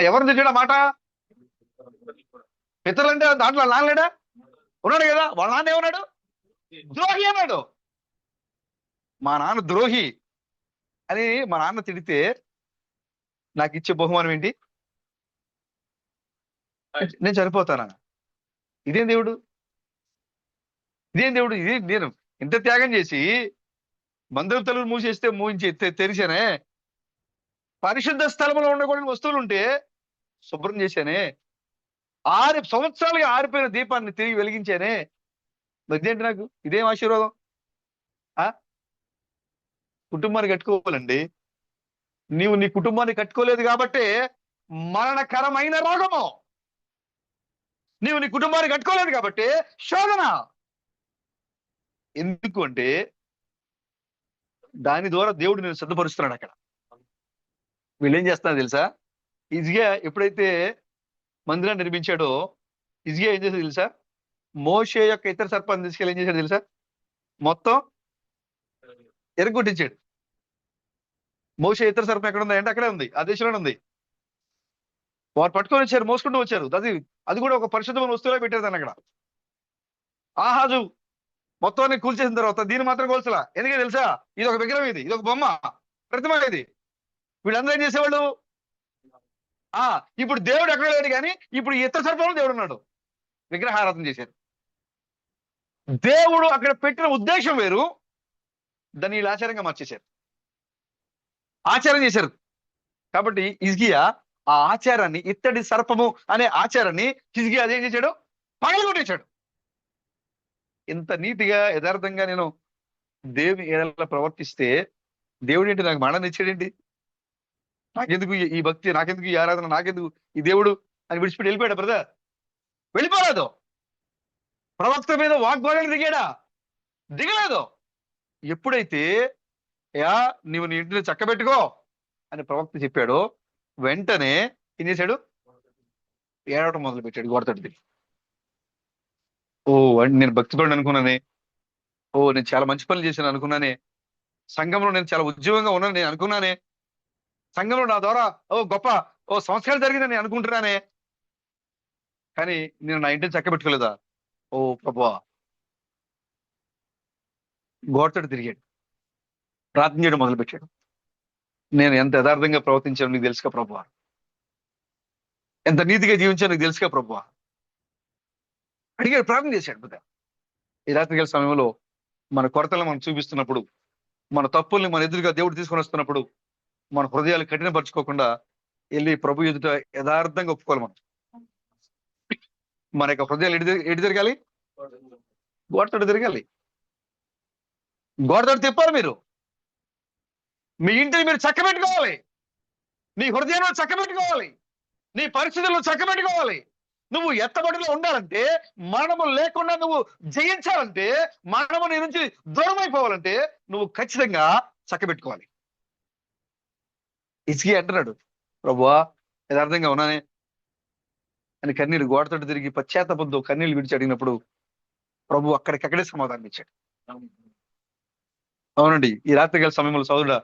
ఎవరిని తిట్టాడు మాట? పితరులు అంటే దాంట్లో నాన్న లేడా? ఉన్నాడు కదా. వాళ్ళ నాన్న ఏమన్నాడు? ద్రోహి అన్నాడు. మా నాన్న ద్రోహి అని మా నాన్న తిడితే నాకు ఇచ్చే బహుమానం ఏంటి? నేను చనిపోతానా? ఇదేం దేవుడు? ఇది నేను ఇంత త్యాగం చేసి మందిరం తలుపులు మూయించి తెరిచానే, పరిశుద్ధ స్థలంలో ఉండకూడని వస్తువులు ఉంటే శుభ్రం చేశానే, 6 సంవత్సరాలుగా ఆరిపోయిన దీపాన్ని తిరిగి వెలిగించానే. ఇదేంటి నాకు? ఇదేం ఆశీర్వాదం? కుటుంబాన్ని కట్టుకోవాలండి. నీవు నీ కుటుంబాన్ని కట్టుకోలేదు కాబట్టి మరణకరమైన రోగము. నీవు నీ కుటుంబాన్ని కట్టుకోలేదు కాబట్టి శోధన. ఎందుకు అంటే దాని ద్వారా దేవుడు నేను సిద్ధపరుస్తున్నాడు. అక్కడ వీళ్ళు ఏం చేస్తున్నారు తెలుసా? హిజ్కియా ఎప్పుడైతే మందిరాన్ని నిర్మించాడో, హిజ్కియా ఏం చేశాడు తెలుసా? మోషే యొక్క ఇతర సర్పాన్ని తీసుకెళ్ళి ఏం చేశాడు తెలుసా? మొత్తం ఎరగొట్టించాడు. మోషే ఇతర సర్పం ఎక్కడ ఉంది అంటే అక్కడే ఉంది, ఆ దేశంలోనే ఉంది. వారు పట్టుకొని వచ్చారు, మోసుకుంటూ వచ్చారు. అది అది కూడా ఒక పరిశుద్ధమైన వస్తువులో పెట్టారు దాన్ని అక్కడ. ఆహాజు మొత్తం అన్ని కూల్చేసిన తర్వాత దీన్ని మాత్రం కోల్చలా. ఎందుకంటే తెలుసా? ఇది ఒక విగ్రహం, ఇది ఒక బొమ్మ, ప్రతిమ ఇది. వీళ్ళందరూ ఏం చేసేవాళ్ళు? ఆ ఇప్పుడు దేవుడు ఎక్కడ లేడు, కానీ ఇప్పుడు ఇతర సర్పంలో దేవుడు ఉన్నాడు. విగ్రహారాధన చేశారు. దేవుడు అక్కడ పెట్టిన ఉద్దేశం వేరు, దాన్ని వీళ్ళు ఆచారంగా మార్చేశారు, ఆచారం చేశారు. కాబట్టి హిజ్కియా ఆ ఆచారాన్ని, ఇత్తడి సర్పము అనే ఆచారాన్ని హిజ్కియా అదేం చేశాడు? పగలగొట్టేశాడు. ఇంత నీతిగా యథార్థంగా నేను దేవుని ఏడల ప్రవర్తిస్తే దేవుడు ఏంటి నాకు మరణాన్ని ఇచ్చాడేంటి? నాకెందుకు ఈ భక్తి, నాకెందుకు ఈ ఆరాధన, నాకెందుకు ఈ దేవుడు అని విడిచిపెట్టి వెళ్ళిపోయాడు బ్రదర్? వెళ్ళిపోలేదు. ప్రవక్త మీద వాగ్వాదాలు దిగాడా? దిగలేదు. ఎప్పుడైతే యా నీవు నీ ఇంటిని చక్కబెట్టుకో అని ప్రవక్త చెప్పాడో, వెంటనే ఏం చేశాడు? ఏడవటం మొదలు పెట్టాడు గోడతోటి దిగి. ఓ నేను భక్తిపరుడు అనుకున్నానే, ఓ నేను చాలా మంచి పనులు చేశాను అనుకున్నానే, సంఘంలో నేను చాలా ఉద్యోగంగా ఉన్నాను నేను అనుకున్నానే, సంఘంలో నా ద్వారా గొప్ప సంస్కారం జరిగిందని నేను అనుకుంటున్నానే, కానీ నేను నా ఇంటిని చక్కబెట్టుకోలేదా? ఓ ప్రభువా. గోడతోటి తిరిగాడు, ప్రార్థన చేయడం మొదలు పెట్టాడు. నేను ఎంత యథార్థంగా ప్రవర్తించాను నీకు తెలుసుగా ప్రభువా, ఎంత నీతిగా జీవించాను నీకు తెలుసుగా ప్రభువా అడిగాడు, ప్రార్థన చేశాడు బ్రదర్. ఈ రాత్రికాల సమయంలో మన కొరతలను మనం చూపిస్తున్నప్పుడు, మన తప్పుల్ని మన ఎదురుగా దేవుడు తీసుకొని వస్తున్నప్పుడు, మన హృదయాలు కఠినపరచుకోకుండా వెళ్ళి ప్రభు ఎదుట యథార్థంగా ఒప్పుకోవాలి. మన యొక్క హృదయాలు ఎటు తిరగాలి? గోడతోటి తిరగాలి. గోడతోటి తిప్పాలి. మీరు మీ ఇంటిని మీరు చక్కబెట్టుకోవాలి, నీ హృదయంలో చక్కబెట్టుకోవాలి, నీ పరిస్థితుల్లో చక్కబెట్టుకోవాలి. నువ్వు ఎత్తబడిలో ఉండాలంటే, మరణము లేకుండా నువ్వు జయించాలంటే, మరణము నీ నుంచి దూరం అయిపోవాలంటే నువ్వు ఖచ్చితంగా చక్కబెట్టుకోవాలి. హిజ్కియా అంటున్నాడు, ప్రభువా యథార్థంగా ఉన్నానే అని కన్నీళ్ళు గోడతోటి తిరిగి పశ్చాత్తాపంతో కన్నీళ్ళు విడిచి అడిగినప్పుడు ప్రభు అక్కడికక్కడే సమాధానం ఇచ్చాడు. అవునండి, ఈ రాత్రికాల సమయంలో సోదరుడా,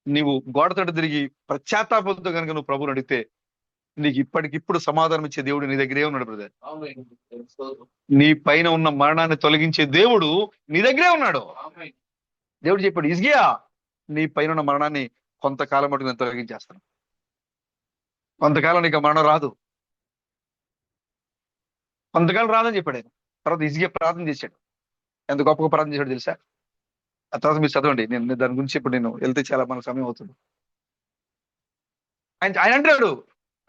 నీవు గోడతోటి తిరిగి పశ్చాత్తాపంతో కనుక నువ్వు ప్రభుని అడిగితే నీకు ఇప్పటికిప్పుడు సమాధానం ఇచ్చే దేవుడు నీ దగ్గరే ఉన్నాడు బ్రదర్. నీ పైన ఉన్న మరణాన్ని తొలగించే దేవుడు నీ దగ్గరే ఉన్నాడు. దేవుడు చెప్పాడు, హిజ్కియా నీ పైన ఉన్న మరణాన్ని కొంతకాలం మటుకు నేను తొలగించేస్తాను, కొంతకాలం నీకు మరణం రాదు, కొంతకాలం రాదని చెప్పాడు ఆయన. తర్వాత హిజ్కియా ప్రార్థన చేశాడు. ఎంత గొప్పగా ప్రార్థన చేశాడు తెలుసా? ఆ తర్వాత మీరు చదవండి. నేను దాని గురించి ఇప్పుడు నేను వెళ్తే చాలా మన సమయం అవుతుంది. ఆయన అంటున్నాడు,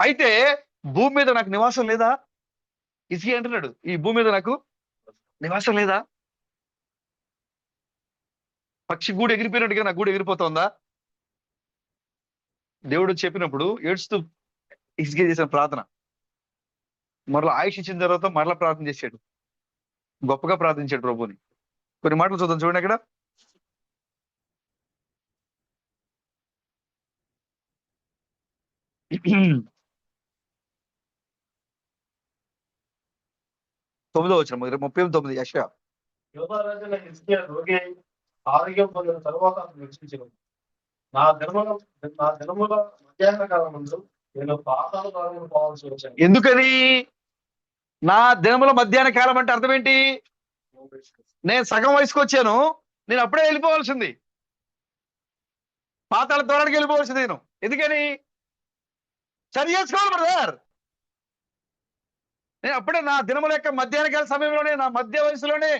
అయితే భూమి మీద నాకు నివాసం లేదా? హిజ్కియా అంటున్నాడు, ఈ భూమి మీద నాకు నివాసం లేదా? పక్షి గూడు ఎగిరిపోయినట్టుగా నా గూడు ఎగిరిపోతుందా? దేవుడు చెప్పినప్పుడు ఏడుస్తూ హిజ్కియా చేసిన ప్రార్థన, మరలా ఆయుష్ ఇచ్చిన తర్వాత మరలా ప్రార్థన చేశాడు, గొప్పగా ప్రార్థించాడు ప్రభుని. కొన్ని మాటలు చూద్దాం, చూడండి అక్కడ. తొమ్మిదో వచ్చిన 39 యెషయా. ఆరోగ్యం పొందిన తరువాత రక్షించను. నా దినముల మధ్యాహ్న కాలమందు నేను పాతాళ ద్వారమును పోవాల్సి వచ్చాను. ఎందుకని నా దినముల మధ్యాహ్న కాలం అంటే అర్థం ఏంటి? నేను సగం వయసుకు వచ్చాను, నేను అప్పుడే వెళ్ళిపోవాల్సింది, పాతాళ ద్వారానికి వెళ్ళిపోవాల్సింది నేను. ఎందుకని? సరి చేసుకోవాలి బ్రదర్. నేను అప్పుడే నా దినముల యొక్క మధ్యాహ్న కాల సమయంలోనే, నా మధ్య వయసులోనే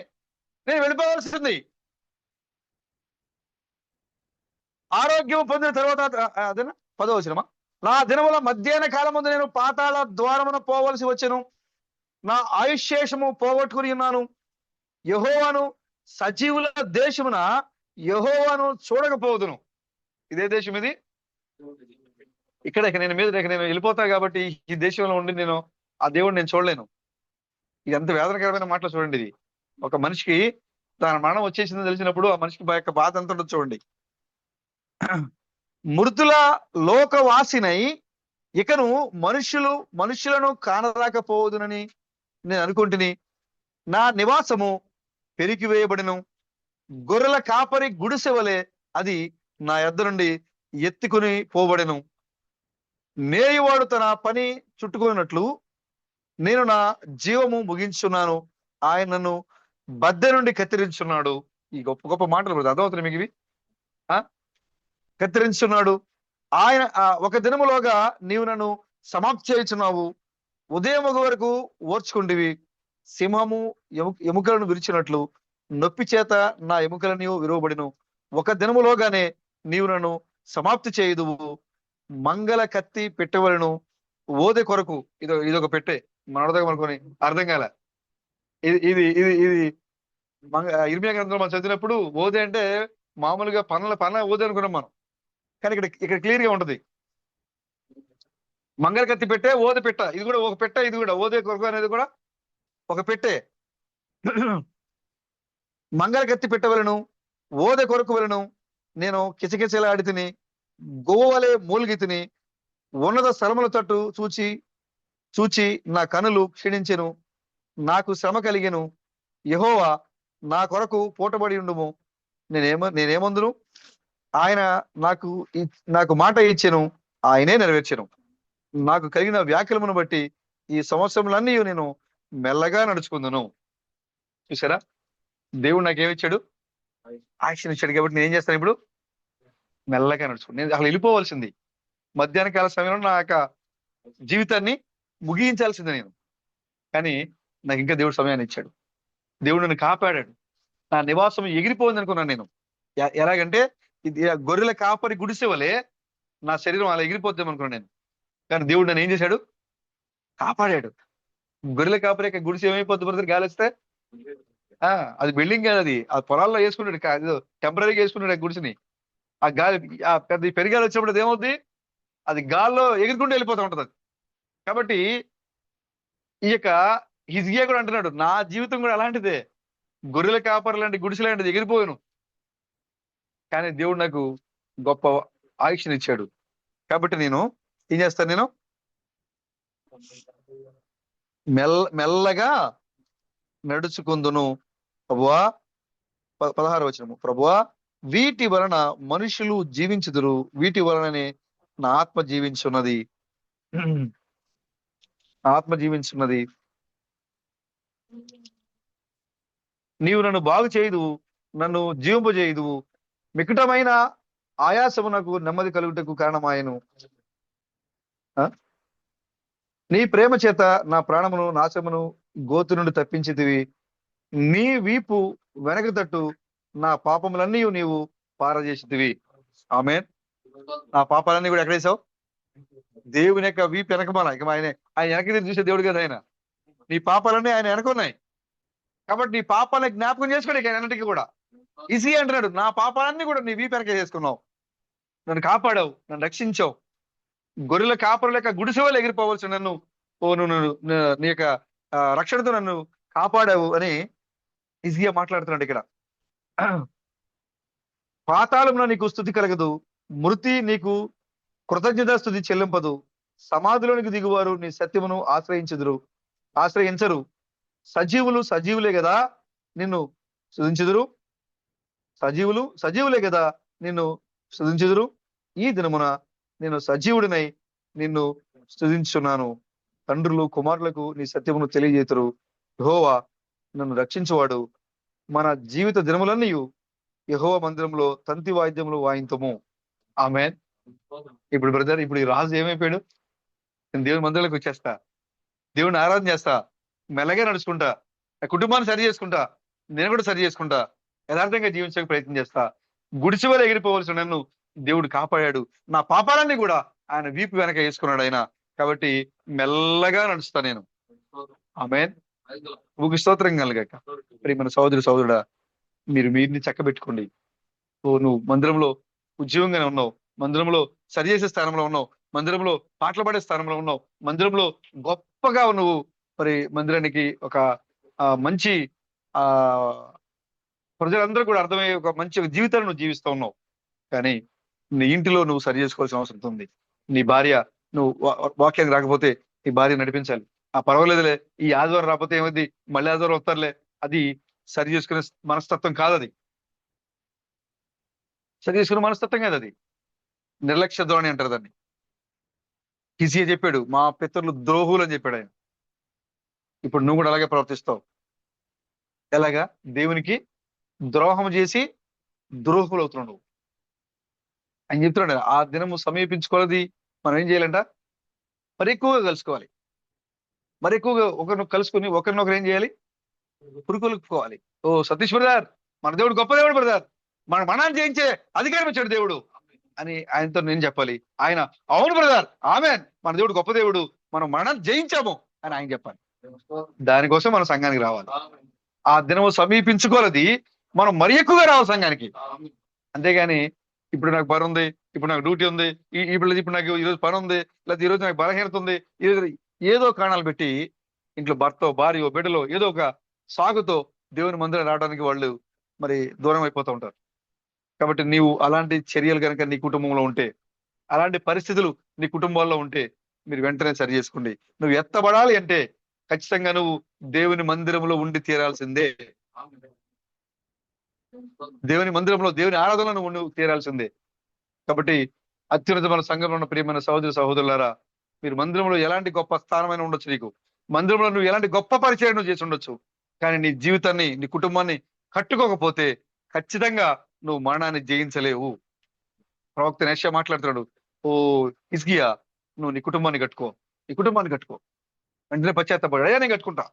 నేను వెళ్ళిపోవాల్సింది. ఆరోగ్యం పొందిన తర్వాత అదేనా 10వ వచనమా? నా దినముల మధ్యాహ్న కాలం ముందు నేను పాతాళ ద్వారమున పోవలసి వచ్చెను, నా ఆయుష్శేషము పోగొట్టుకుని ఉన్నాను. యెహోవాను సజీవుల దేశమున యెహోవాను చూడకపోదును. ఇదే దేశం ఇది. ఇక నేను వెళ్ళిపోతా కాబట్టి ఈ దేశంలో ఉండి నేను ఆ దేవుడిని నేను చూడలేను. ఇది ఎంత వేదనకరమైన మాటలు చూడండి. ఇది ఒక మనిషికి తన మరణం వచ్చేసిందని తెలిసినప్పుడు ఆ మనిషికి యొక్క బాధ ఎంత ఉండదు చూడండి. మృతుల లోకవాసినై ఇకను మనుషులను కానరాకపోదునని నేను అనుకుంటుని. నా నివాసము పెరికివేయబడిను, గొర్రెల కాపరి గుడిసె వలె అది నా యొద్ద నుండి ఎత్తుకుని పోబడెను. నేయువాడు తన పని చుట్టుకున్నట్లు నేను నా జీవము ముగించున్నాను. ఆయన నన్ను బద్దె నుండి కత్తిరించున్నాడు. ఈ గొప్ప గొప్ప మాటలు బ్రదర్, అర్థమవుతున్నాయి మీకు ఇవి? ఆ కత్తిరించున్నాడు. ఆయన ఒక దినములోగా నీవు నన్ను సమాప్తి చేయుచున్నావు. ఉదయం వరకు ఓర్చుకుంటివి. సింహము ఎముకలను విరిచినట్లు నొప్పి చేత నా ఎముకలని విరువబడిను. ఒక దినములోగానే నీవు నన్ను సమాప్తి చేయుదువు. మంగళ కత్తి పెట్టవలను ఓదె కొరకు. ఇదొక పెట్టే మనదగా మనకొని అర్థం కాల. ఇది ఇర్మియా గ్రంథంలో మనం చదివినప్పుడు ఓదే అంటే మామూలుగా పనుల ఓదే అనుకున్నాం మనం. కానీ ఇక్కడ క్లియర్ గా ఉంటది. మంగళ కత్తి పెట్టే ఓదే పెట్ట, ఇది కూడా ఒక పెట్ట, ఇది కూడా ఓదే కొరకు అనేది కూడా ఒక పెట్టే. మంగళ కత్తి పెట్టవలను ఓదె కొరకు వలను నేను కిచకిచలాడి తిని గోవలే మూలిగి తిని. ఉన్నత స్థలముల తట్టు చూచి నా కనులు క్షీణించెను, నాకు శ్రమ కలిగెను. యెహోవా నా కొరకు పూటబడి ఉండుము. నేనేమందును? ఆయన నాకు మాట ఇచ్చెను, ఆయనే నెరవేర్చెను. నాకు కలిగిన వ్యాఖ్యలమును బట్టి ఈ సంవత్సరములన్నీ నేను మెల్లగా నడుచుకుందును. చూసారా, దేవుడు నాకేమిచ్చాడు? యాక్షన్ ఇచ్చాడు. కాబట్టి నేను ఏం చేస్తాను ఇప్పుడు? మెల్లగా నడుచుకుంటాను. నేను అసలు వెళ్ళిపోవాల్సింది మధ్యాహ్న కాల సమయంలో నా యొక్క జీవితాన్ని ముగించాల్సిందే నేను. కానీ నాకు ఇంకా దేవుడు సమయాన్ని ఇచ్చాడు. దేవుడు నన్ను కాపాడాడు. నా నివాసం ఎగిరిపోయింది అనుకున్నాను నేను. ఎలాగంటే ఇది గొర్రెల కాపరి గుడిసె వలె నా శరీరం అలా ఎగిరిపోద్దాం అనుకున్నాను నేను. కానీ దేవుడు నన్ను ఏం చేశాడు? కాపాడాడు. గొర్రెల కాపరి యొక్క గుడిసె ఏమైపోద్ది బ్రదర్? గాలి వస్తే అది బిల్డింగ్ కాదు, అది ఆ పొలాల్లో వేసుకున్నాడు, టెంపరీగా వేసుకున్నాడు ఆ గుడిసెని. ఆ గాలి పెద్ద పెరిగాలి వచ్చినప్పుడు అది ఏమవుద్ది? అది గాల్లో ఎగురుకుంటూ వెళ్ళిపోతూ ఉంటది అది. కాబట్టి ఈ యొక్క హిజ్కియా కూడా అంటున్నాడు, నా జీవితం కూడా అలాంటిదే. గొర్రెల కాపరి లాంటి గుడిసె లాంటిది, ఎగిరిపోయాను. కానీ దేవుడు నాకు గొప్ప ఆయుష్ని ఇచ్చాడు. కాబట్టి నేను ఏం చేస్తాను? నేను మెల్లగా నడుచుకుందును. ప్రభువా, 16వ వచనము, ప్రభువా వీటి వలన మనుషులు జీవించుదురు, వీటి వలననే నా ఆత్మ జీవించున్నది. ఆత్మ జీవించున్నది. నీవు నన్ను బాగు చేయుదువు, నన్ను జీవింపజేయుదువు. మికటమైన ఆయాసము నాకు నెమ్మది కలుగుటకు కారణమాయను. నీ ప్రేమ చేత నా ప్రాణమును నాశమును గోతు నుండి తప్పించితివి. నీ వీపు వెనక తట్టు నా పాపములన్నీ నీవు పారజేసితివి. ఆమేన్. నా పాపాలన్నీ కూడా ఎక్కడేసావు? దేవుని యొక్క వీపు వెనకమాల. ఇక ఆయన వెనక చూసే దేవుడు కదా ఆయన. నీ పాపాలన్నీ ఆయన వెనకున్నాయి. కాబట్టి నీ పాపాలని జ్ఞాపకం చేసుకోండి. ఆయన అన్నిటికీ కూడా ఈజీ అంటున్నాడు, నా పాపాలన్నీ కూడా నీ వీపు వెనక చేసుకున్నావు. నన్ను కాపాడావు, నన్ను రక్షించావు. గొర్రెల కాపరుల యొక్క గుడిసె వల్ల ఎగిరిపోవలసి నన్ను నీ యొక్క రక్షణతో నన్ను కాపాడావు అని ఈజీగా మాట్లాడుతున్నాడు ఇక్కడ. పాతాళంలో నీకు స్తుతి కలగదు, మృతి నీకు కృతజ్ఞత స్తుతి చెల్లింపదు. సమాధిలోనికి దిగువారు నీ సత్యమును ఆశ్రయించరు. సజీవులే కదా నిన్ను స్తుతించుదురు. సజీవులే కదా నిన్ను స్తుతించుదురు. ఈ దినమున నేను సజీవుడినై నిన్ను స్తుతించున్నాను. తండ్రులు కుమారులకు నీ సత్యమును తెలియజేతురు. యెహోవా నన్ను రక్షించువాడు. మన జీవిత దినములన్నీ యెహోవా మందిరంలో తంతి వాయిద్యములు వాయింతము. ఆమేన్. ఇప్పుడు బ్రదర్, ఇప్పుడు ఈ రాజు ఏమైపోయాడు? నేను దేవుని మందిరంలోకి వచ్చేస్తా, దేవుని ఆరాధన చేస్తా, మెల్లగా నడుచుకుంటా, నా కుటుంబాన్ని సరి చేసుకుంటా, నేను కూడా సరి చేసుకుంటా, యథార్థంగా జీవించడానికి ప్రయత్నం చేస్తా. గుడిసె వల్ల ఎగిరిపోవలసిన నన్ను దేవుడు కాపాడాడు. నా పాపాలన్నీ కూడా ఆయన వీపు వెనక వేసుకున్నాడు ఆయన. కాబట్టి మెల్లగా నడుస్తా నేను. ఆమేన్. స్తోత్రం కలగాక. మన సోదరుడా, మీరిని చక్కబెట్టుకోండి. నువ్వు మందిరంలో ఉద్యోగంగానే ఉన్నావు, మందిరంలో సరి చేసే స్థానంలో ఉన్నావు, మందిరంలో పాటలు పాడే స్థానంలో ఉన్నావు, మందిరంలో గొప్పగా నువ్వు మరి మందిరానికి ఒక మంచి ప్రజలందరూ కూడా అర్థమయ్యే ఒక మంచి జీవితాన్ని నువ్వు జీవిస్తూ ఉన్నావు. కానీ నీ ఇంటిలో నువ్వు సరి చేసుకోవాల్సిన అవసరం ఉంది. నీ భార్య నువ్వు వాక్యానికి రాకపోతే నీ భార్య నడిపించాలి. పర్వాలేదులే, ఈ ఆదివారం రాకపోతే ఏమైంది, మళ్ళీ ఆదివారం వస్తారులే, అది సరి చేసుకునే మనస్తత్వం కాదు. అది సరి చేసుకునే మనస్తత్వం కాదు. అది నిర్లక్ష్య ధోరణి అంటారు దాన్ని. హిజ్కియా చెప్పాడు, మా పితరులు ద్రోహులు అని చెప్పాడు ఆయన. ఇప్పుడు నువ్వు కూడా అలాగే ప్రవర్తిస్తావు. ఎలాగా? దేవునికి ద్రోహం చేసి ద్రోహులు అవుతున్నావు నువ్వు. ఆయన చెప్తున్నాడు, ఆ దినము సమీపించుకోవాలి. మనం ఏం చేయాలంట? మరి ఎక్కువగా కలుసుకోవాలి. మరి ఎక్కువగా ఒకరినొకరు కలుసుకుని ఒకరినొకరు ఏం చేయాలి? పురుకొలుపుకోవాలి. ఓ సతీష్ బ్రదర్, మన దేవుడు గొప్ప దేవుడు బ్రదర్, మన మనాన్ని జయించే అధికారం ఇచ్చాడు దేవుడు అని ఆయనతో నేను చెప్పాలి. ఆయన అవును బ్రదర్, ఆమెన్, మన దేవుడు గొప్ప దేవుడు, మనం మరణాన్ని జయించాము అని ఆయన చెప్పాలి. దానికోసం మనం సంఘానికి రావాలి. ఆ దినము సమీపించుకోవాలి. మనం మరి ఎక్కువగా రావాలి సంఘానికి. అంతేగాని ఇప్పుడు నాకు పని ఉంది, ఇప్పుడు నాకు డ్యూటీ ఉంది, ఇప్పుడు నాకు ఈరోజు పని ఉంది, లేకపోతే ఈరోజు నాకు బలహీనత ఉంది, ఈరోజు ఏదో కారణాలు పెట్టి ఇంట్లో భర్త భార్య బిడ్డలో ఏదో ఒక సాగుతో దేవుని మందిరం రావడానికి వాళ్ళు మరి దూరం అయిపోతూ ఉంటారు. కాబట్టి నీవు అలాంటి చర్యలు కనుక నీ కుటుంబంలో ఉంటే, అలాంటి పరిస్థితులు నీ కుటుంబాల్లో ఉంటే మీరు వెంటనే సరి చేసుకోండి. నువ్వు ఎత్తబడాలి అంటే ఖచ్చితంగా నువ్వు దేవుని మందిరంలో ఉండి తీరాల్సిందే. దేవుని మందిరంలో దేవుని ఆరాధనలో నువ్వు తీరాల్సిందే. కాబట్టి అత్యున్నతమైన సంఘంలో ఉన్న ప్రియమైన సహోదరి సహోదరులారా, మీరు మందిరంలో ఎలాంటి గొప్ప స్థానమైన ఉండొచ్చు, నీకు మందిరంలో నువ్వు ఎలాంటి గొప్ప పరిచయం నువ్వు చేసి ఉండొచ్చు, కానీ నీ జీవితాన్ని నీ కుటుంబాన్ని కట్టుకోకపోతే ఖచ్చితంగా నువ్వు మరణాన్ని జయించలేవు. ప్రవక్త యెషయా మాట్లాడుతున్నాడు, ఓ హిజ్కియా, నువ్వు నీ కుటుంబాన్ని కట్టుకో, నీ కుటుంబాన్ని కట్టుకో. వెంటనే పశ్చాత్తాపడు, అయ్యా నేను కట్టుకుంటా,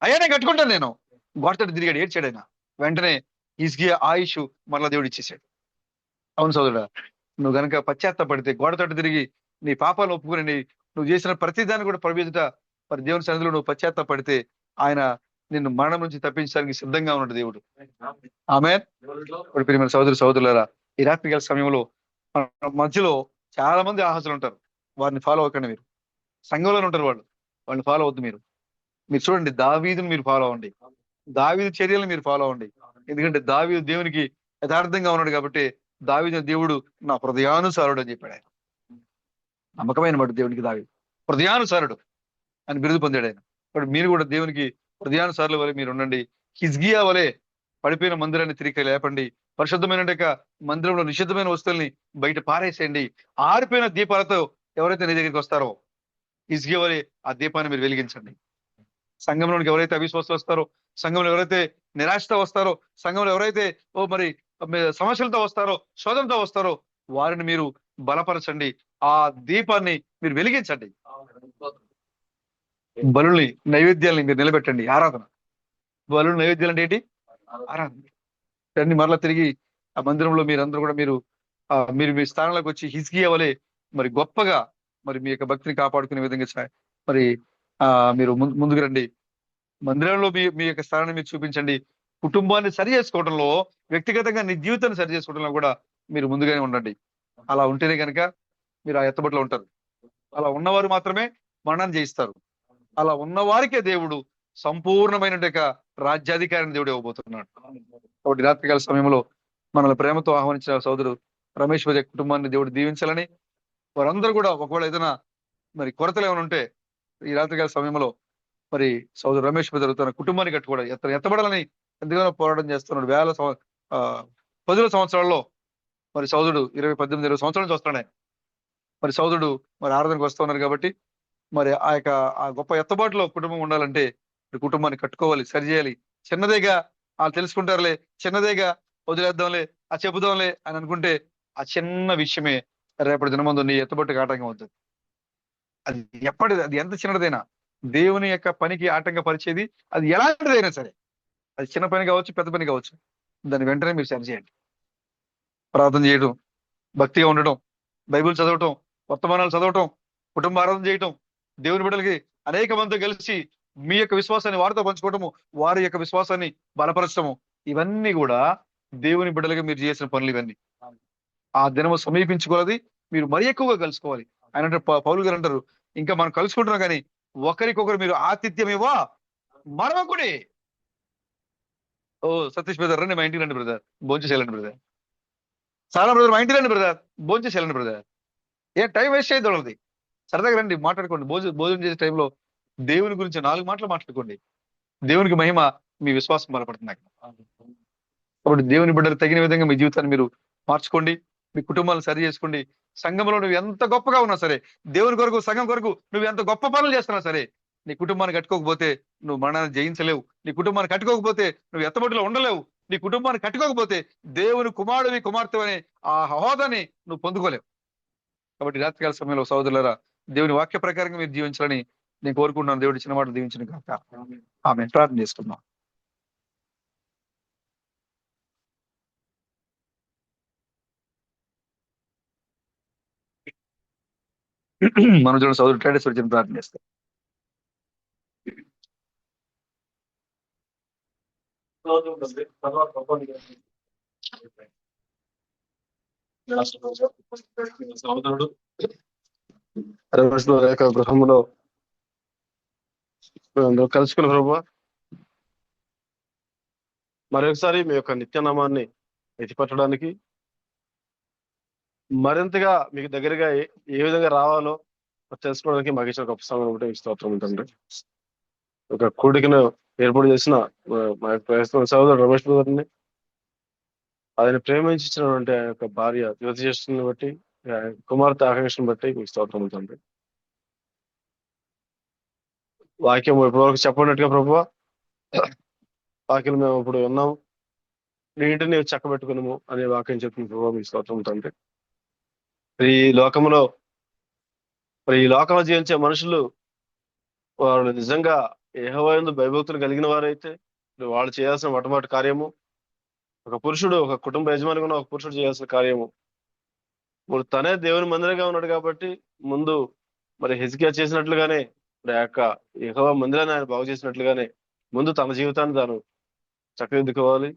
అయ్యా నేను కట్టుకుంటాను. నేను గోడతోటి తిరిగాడు, ఏడ్చాడు ఆయన. వెంటనే హిజ్కియా ఆయుష్ మరలా దేవుడు ఇచ్చేసాడు. అవును సోదరుడా, నువ్వు గనక పశ్చాత్తాపడితే, గోడతోటి తిరిగి నీ పాపాలు ఒప్పుకుని నువ్వు చేసిన ప్రతిదాన్ని కూడా ప్రవేశిత మరి దేవుని సన్నిధిలో నువ్వు పశ్చాత్తాపడితే ఆయన నిన్ను మరణం నుంచి తప్పించడానికి సిద్ధంగా ఉన్నాడు దేవుడు. ఆమేన్. ఇప్పుడు ప్రియమైన సహోదరులారా, ఈ రాత్రికాల సమయంలో మన మధ్యలో చాలా మంది ఆహాసులు ఉంటారు. వారిని ఫాలో అవ్వకండి. మీరు సంఘంలోనే ఉంటారు, వాళ్ళని ఫాలో అవద్దు. మీరు చూడండి, దావీదుని మీరు ఫాలో అవ్వండి, దావీదు చర్యలను మీరు ఫాలో అవ్వండి. ఎందుకంటే దావీదు దేవునికి యథార్థంగా ఉన్నాడు కాబట్టి దావీదు దేవుడు నా హృదయానుసారుడు అని చెప్పాడు ఆయన. నమ్మకమైన వాడు దేవునికి దావీదు, హృదయానుసారుడు అని బిరుదు పొందాడు ఆయన. ఇప్పుడు మీరు కూడా దేవునికి హృదయానుసారుల వలె మీరు ఉండండి. హిజ్కియా వలె పడిపోయిన మందిరాన్ని తిరిగి లేపండి. పరిశుద్ధమైన మందిరంలో నిషిద్ధమైన వస్తువుల్ని బయట పారేసేయండి. ఆరిపోయిన దీపాలతో ఎవరైతే నీ దగ్గరికి వస్తారో హిజ్కియా వలె ఆ దీపాన్ని మీరు వెలిగించండి. సంఘంలోనికి ఎవరైతే అవిశ్వాసులు వస్తారో, సంఘంలో ఎవరైతే నిరాశతో వస్తారో, సంఘంలో ఎవరైతే మరి సమస్యలతో వస్తారో, శోధనతో వస్తారో వారిని మీరు బలపరచండి. ఆ దీపాన్ని మీరు వెలిగించండి. బలుల్ని నైవేద్యాలని మీరు నిలబెట్టండి. ఆరాధన, బలు నైవేద్యాలు అంటే ఏంటి? ఆరాధన. దాన్ని మరలా తిరిగి ఆ మందిరంలో మీరందరూ కూడా మీరు మీ స్థానంలోకి వచ్చి హిజ్కియా వలె మరి గొప్పగా మరి మీ యొక్క భక్తిని కాపాడుకునే విధంగా మరి మీరు ముందుకు రండి. మందిరంలో మీ యొక్క స్థానాన్ని మీరు చూపించండి. కుటుంబాన్ని సరి చేసుకోవడంలో, వ్యక్తిగతంగా నీ జీవితాన్ని సరి చేసుకోవడంలో కూడా మీరు ముందుగానే ఉండండి. అలా ఉంటేనే కనుక మీరు ఆ ఎత్తబడిలో ఉంటారు. అలా ఉన్నవారు మాత్రమే మరణాన్ని జయిస్తారు. అలా ఉన్నవారికే దేవుడు సంపూర్ణమైన రాజ్యాధికారిని దేవుడు ఇవ్వబోతున్నాడు. కాబట్టి రాత్రికాల సమయంలో మనల్ని ప్రేమతో ఆహ్వానించిన సోదరు రమేష్ వజ కుటుంబాన్ని దేవుడు దీవించాలని, వారందరూ కూడా ఒకవేళ ఏదైనా మరి కొరతలు ఏమైనా ఉంటే ఈ రాత్రికాల సమయంలో మరి సోదరు రమేష్ బ్రదర్ తన కుటుంబాన్ని కట్టుకోవడం, ఎత్తబడాలని ఎంతగానో పోరాటం చేస్తున్నాడు. 10 సంవత్సరాల్లో మరి సోదరుడు 18-20 సంవత్సరాల నుంచి వస్తున్నాడు. మరి సోదరుడు మరి ఆరాధనకు వస్తూ ఉన్నారు కాబట్టి మరి ఆ గొప్ప ఎత్తబాటులో కుటుంబం ఉండాలంటే కుటుంబాన్ని కట్టుకోవాలి, సరిచేయాలి. చిన్నదేగా వాళ్ళు తెలుసుకుంటారులే, చిన్నదేగా వదిలేద్దాంలే, చెబుదాంలే అని అనుకుంటే ఆ చిన్న విషయమే రేపటి దినమందు నీ ఎత్తబట్టుకు ఆటంకం అవుతుంది. అది ఎంత చిన్నదైనా దేవుని యొక్క పనికి ఆటంకపరిచేది అది ఎలాంటిదైనా సరే, అది చిన్న పని కావచ్చు, పెద్ద పని కావచ్చు, దాన్ని వెంటనే మీరు సరి చేయండి. ప్రార్థన చేయడం, భక్తిగా ఉండటం, బైబిల్ చదవటం, వర్తమానాలు చదవటం, కుటుంబ ఆరాధన చేయటం, దేవుని బిడ్డలకి అనేక మందితో కలిసి మీ యొక్క విశ్వాసాన్ని వారితో పంచుకోవటము, వారి యొక్క విశ్వాసాన్ని బలపరచడము, ఇవన్నీ కూడా దేవుని బిడ్డలుగా మీరు చేసిన పనులు. ఇవన్నీ ఆ దినము సమీపించుకోవాలి, మీరు మరి ఎక్కువగా కలుసుకోవాలి. ఆయన పౌలు గారు అంటారు, ఇంకా మనం కలుసుకుంటున్నాం కానీ ఒకరికొకరు మీరు ఆతిథ్యం ఇవ్వ మరొకటి. ఓ సతీష్ బ్రదర్ రండి, మా ఇంటికి రండి బ్రదర్, భోంచేసేయాలండి బ్రదర్. చాలా బ్రదర్ మా ఇంటికి రండి బ్రదర్, భోంచేసేయాలండి బ్రదర్. టైం వేస్ట్ చేయదు వాళ్ళది. సరదాగా రండి, మాట్లాడుకోండి. భోజనం చేసే టైంలో దేవుని గురించి 4 మాటలు మాట్లాడుకోండి. దేవునికి మహిమ, మీ విశ్వాసం బలపడుతుంది అక్కడ. కాబట్టి దేవుని బిడ్డలు తగిన విధంగా మీ జీవితాన్ని మీరు మార్చుకోండి. మీ కుటుంబాలను సరి చేసుకోండి. సంఘంలో నువ్వు ఎంత గొప్పగా ఉన్నా సరే, దేవుని కొరకు, సంఘం కొరకు నువ్వు ఎంత గొప్ప పనులు చేస్తున్నా సరే, నీ కుటుంబాన్ని కట్టుకోకపోతే నువ్వు మరణాన్ని జయించలేవు. నీ కుటుంబాన్ని కట్టుకోకపోతే నువ్వు ఎత్తబడిలో ఉండలేవు. నీ కుటుంబాన్ని కట్టుకోకపోతే దేవుని కుమారుడివి, కుమార్తె అనే ఆ హోదాని నువ్వు పొందుకోలేవు. కాబట్టి రాత్రికాల సమయంలో సోదరులారా, దేవుని వాక్య ప్రకారంగా మీరు జీవించాలని నేను కోరుకుంటున్నాను. దేవుడి చిన్న మాట దీవించిన కాక ఆమె ప్రార్థన చేసుకున్నాం. మనం చూడండి, సోదరుడు టైటస్ వచ్చిన ప్రార్థన చేస్తాం. తర్వాత సహోదరుడు రమేష్ యొక్క గృహంలో కలుసుకున్న ప్రభు, మరొకసారి మీ యొక్క నిత్యనామాన్ని ఎత్తిపట్టడానికి, మరింతగా మీకు దగ్గరగా ఏ విధంగా రావాలో తెలుసుకోవడానికి మాకు ఇచ్చిన గొప్ప సమయం ఒకటి స్తోత్రం ఉంటుంది. ఒక కూడికను ఏర్పాటు చేసిన మా యొక్క సహోదరుడు రమేష్ గారిని, ఆయన ప్రేమించినటువంటి ఆ యొక్క భార్య యువతి చేస్తున్న బట్టి, కుమార్తె ఆకాంక్షను బట్టి మీకు స్తోత్రం ఉంటుంది. వాక్యం ఇప్పటివరకు చెప్పినట్టుగా ప్రభు, వాక్యం మేము ఇప్పుడు విన్నాము, నీ ఇంటిని నీవు చక్కబెట్టుకున్నాము అనే వాక్యం చెప్తున్న ప్రభు మీకు స్తోత్రం ఉంటుంది. ఈ లోకంలో జీవించే మనుషులు వాళ్ళు నిజంగా యెహోవా యందు భయభక్తులు కలిగిన వారైతే వాళ్ళు చేయాల్సిన మొట్టమొదటి కార్యము, ఒక పురుషుడు, ఒక కుటుంబ యజమానిగా ఉన్న ఒక పురుషుడు చేయాల్సిన కార్యము, ఇప్పుడు తనే దేవుని మందిరంగా ఉన్నాడు కాబట్టి ముందు హెజ్కియా చేసినట్లుగానే, ఆ యొక్క యెహోవా మందిరాన్ని ఆయన బాగు చేసినట్లుగానే ముందు తన జీవితాన్ని తాను చక్కదిద్దుకోవాలి.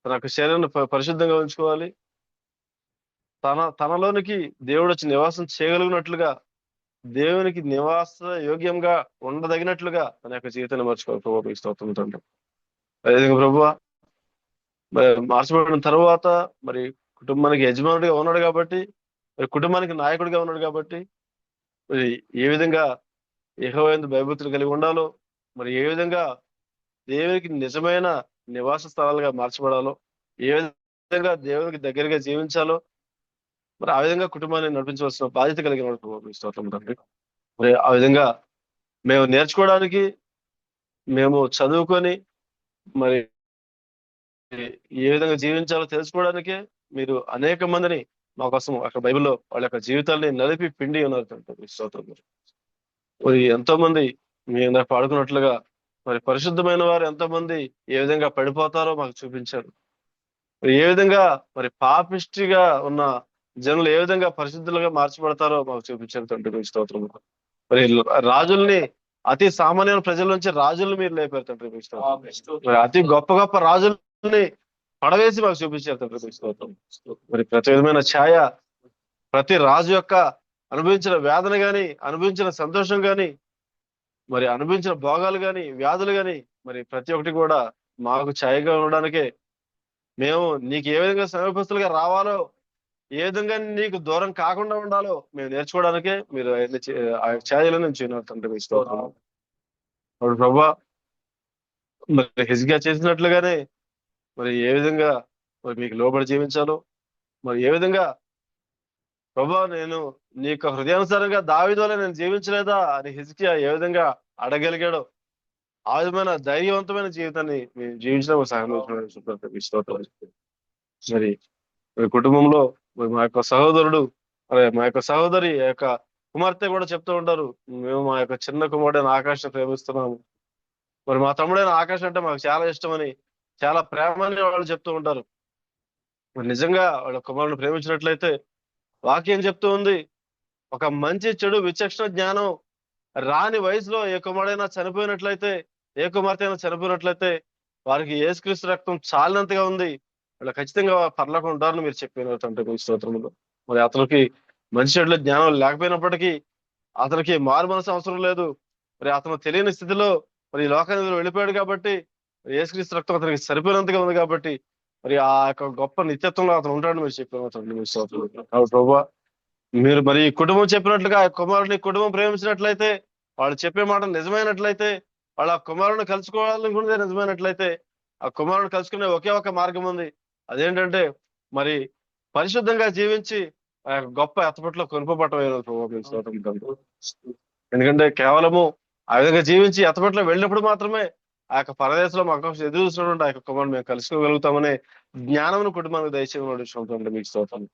తన యొక్క శరీరాన్ని పరిశుద్ధంగా ఉంచుకోవాలి. తనలోనికి దేవుడు వచ్చి నివాసం చేయగలిగినట్లుగా, దేవునికి నివాస యోగ్యంగా ఉండదగినట్లుగా తన యొక్క జీవితాన్ని మార్చుకోవాలి. ప్రభు స్తోత్రం తండ్రి. అదేవిధంగా ప్రభు మార్చబడిన తర్వాత కుటుంబానికి యజమానుడిగా ఉన్నాడు కాబట్టి, కుటుంబానికి నాయకుడిగా ఉన్నాడు కాబట్టి, ఏ విధంగా యెహోవా యందు భయభక్తులు కలిగి ఉండాలో, ఏ విధంగా దేవునికి నిజమైన నివాస స్థలాలుగా మార్చబడాలో, ఏ విధంగా దేవునికి దగ్గరగా జీవించాలో, ఆ విధంగా కుటుంబాన్ని నడిపించవలసిన బాధ్యత కలిగిన స్తోత్రం తండ్రి. ఆ విధంగా మేము నేర్చుకోవడానికి, మేము చదువుకొని ఏ విధంగా జీవించాలో తెలుసుకోవడానికే మీరు అనేక మందిని మా కోసం అక్కడ బైబిల్లో వాళ్ళ యొక్క జీవితాల్ని నలిపి పిండి ఉన్నారు స్తోత్రం. ఎంతో మంది మీ అందరూ పాడుకున్నట్లుగా పరిశుద్ధమైన వారు ఎంతో మంది ఏ విధంగా పడిపోతారో మాకు చూపించారు. ఏ విధంగా పాపిష్టిగా ఉన్న జనులు ఏ విధంగా పరిశుద్ధులుగా మార్చబడతారో మాకు చూపించారు తండ్రి స్తోత్రం. రాజుల్ని, అతి సామాన్య ప్రజల నుంచి రాజుల్ని మీరు లేపారు తండ్రి స్తోత్రం. అతి గొప్ప గొప్ప రాజుల్ని పడవేసి మాకు చూపించారు తండ్రి స్తోత్రం. ప్రతి విధమైన ఛాయ, ప్రతి రాజు యొక్క అనుభవించిన వేదన గాని, అనుభవించిన సంతోషం గాని, అనుభవించిన భోగాలు గాని, వ్యాధులు గాని, ప్రతి ఒక్కటి కూడా మాకు ఛాయగా ఉండడానికే, మేము నీకు ఏ విధంగా సమీపస్తులుగా రావాలో, ఏ విధంగా నీకు దూరం కాకుండా ఉండాలో మేము నేర్చుకోవడానికే మీరు ఆ ఛాయలో నుంచి తండ్రి స్తోత్రం. అప్పుడు ప్రభా హెజ్కియా చేసినట్లుగానే ఏ విధంగా మీకు లోబడి జీవించాలో, ఏ విధంగా ప్రభా నేను నీ యొక్క హృదయానుసారంగా దావీదు వలె నేను జీవించలేదా అని హెజ్కియా ఏ విధంగా అడగలిగాడో, ఆ విధమైన ధైర్యవంతమైన జీవితాన్ని మేము జీవించడం సహాయం. కుటుంబంలో మా యొక్క సహోదరుడు, మా యొక్క సహోదరి యొక్క కుమార్తె కూడా చెప్తూ ఉంటారు, మేము మా యొక్క చిన్న కుమారుడైన ఆకాశం ప్రేమిస్తున్నాము, మా తమ్ముడైన ఆకాశం అంటే మాకు చాలా ఇష్టమని, చాలా ప్రేమని వాళ్ళు చెప్తూ ఉంటారు. నిజంగా వాళ్ళ కుమారుని ప్రేమించినట్లయితే వాక్యం చెప్తూ ఉంది, ఒక మంచి చెడు విచక్షణ జ్ఞానం రాని వయసులో ఏ కుమారుడైనా చనిపోయినట్లయితే, ఏ కుమార్తె అయినా చనిపోయినట్లయితే వారికి యేసుక్రీస్తు రక్తం చాలినంతగా ఉంది, వాళ్ళు ఖచ్చితంగా పరలోకం ఉంటారని మీరు చెప్పిన తండ్రి స్తోత్రములో. అతనికి మంచి చెడుల జ్ఞానం లేకపోయినప్పటికీ అతనికి మారు మనసు అవసరం లేదు. అతను తెలియని స్థితిలో ఈ లోకానికి వెళ్ళిపోయాడు కాబట్టి యేసుక్రీస్తు రక్తం అతనికి సరిపోయినంతగా ఉంది కాబట్టి ఆ యొక్క గొప్ప నిత్యత్వంలో అతను ఉంటాడని మీరు చెప్పిన తండ్రి స్తోత్రములు. కాబట్టి ప్రభువా మీరు మరి ఈ కుటుంబం చెప్పినట్లుగా ఆ కుమారుని కుటుంబం ప్రేమించినట్లయితే, వాళ్ళు చెప్పే మాట నిజమైనట్లయితే, వాళ్ళ ఆ కుమారుని కలుసుకోవాలనుకున్నదే నిజమైనట్లయితే, ఆ కుమారుని కలుసుకునే ఒకే ఒక మార్గం ఉంది. అదేంటంటే మరి పరిశుద్ధంగా జీవించి ఆ యొక్క గొప్ప ఎత్తపట్లో కొనుపబట్టమైన ఎందుకంటే కేవలము ఆ విధంగా జీవించి ఎత్తపట్లో వెళ్ళినప్పుడు మాత్రమే ఆ యొక్క పరదేశంలో మాకు ఎదురు చూసినటువంటి ఆ యొక్క కుమారుని మేము కలుసుకోగలుగుతామనే జ్ఞానమును కుటుంబానికి దయచేయమని విషయం మీకు స్తోత్రం.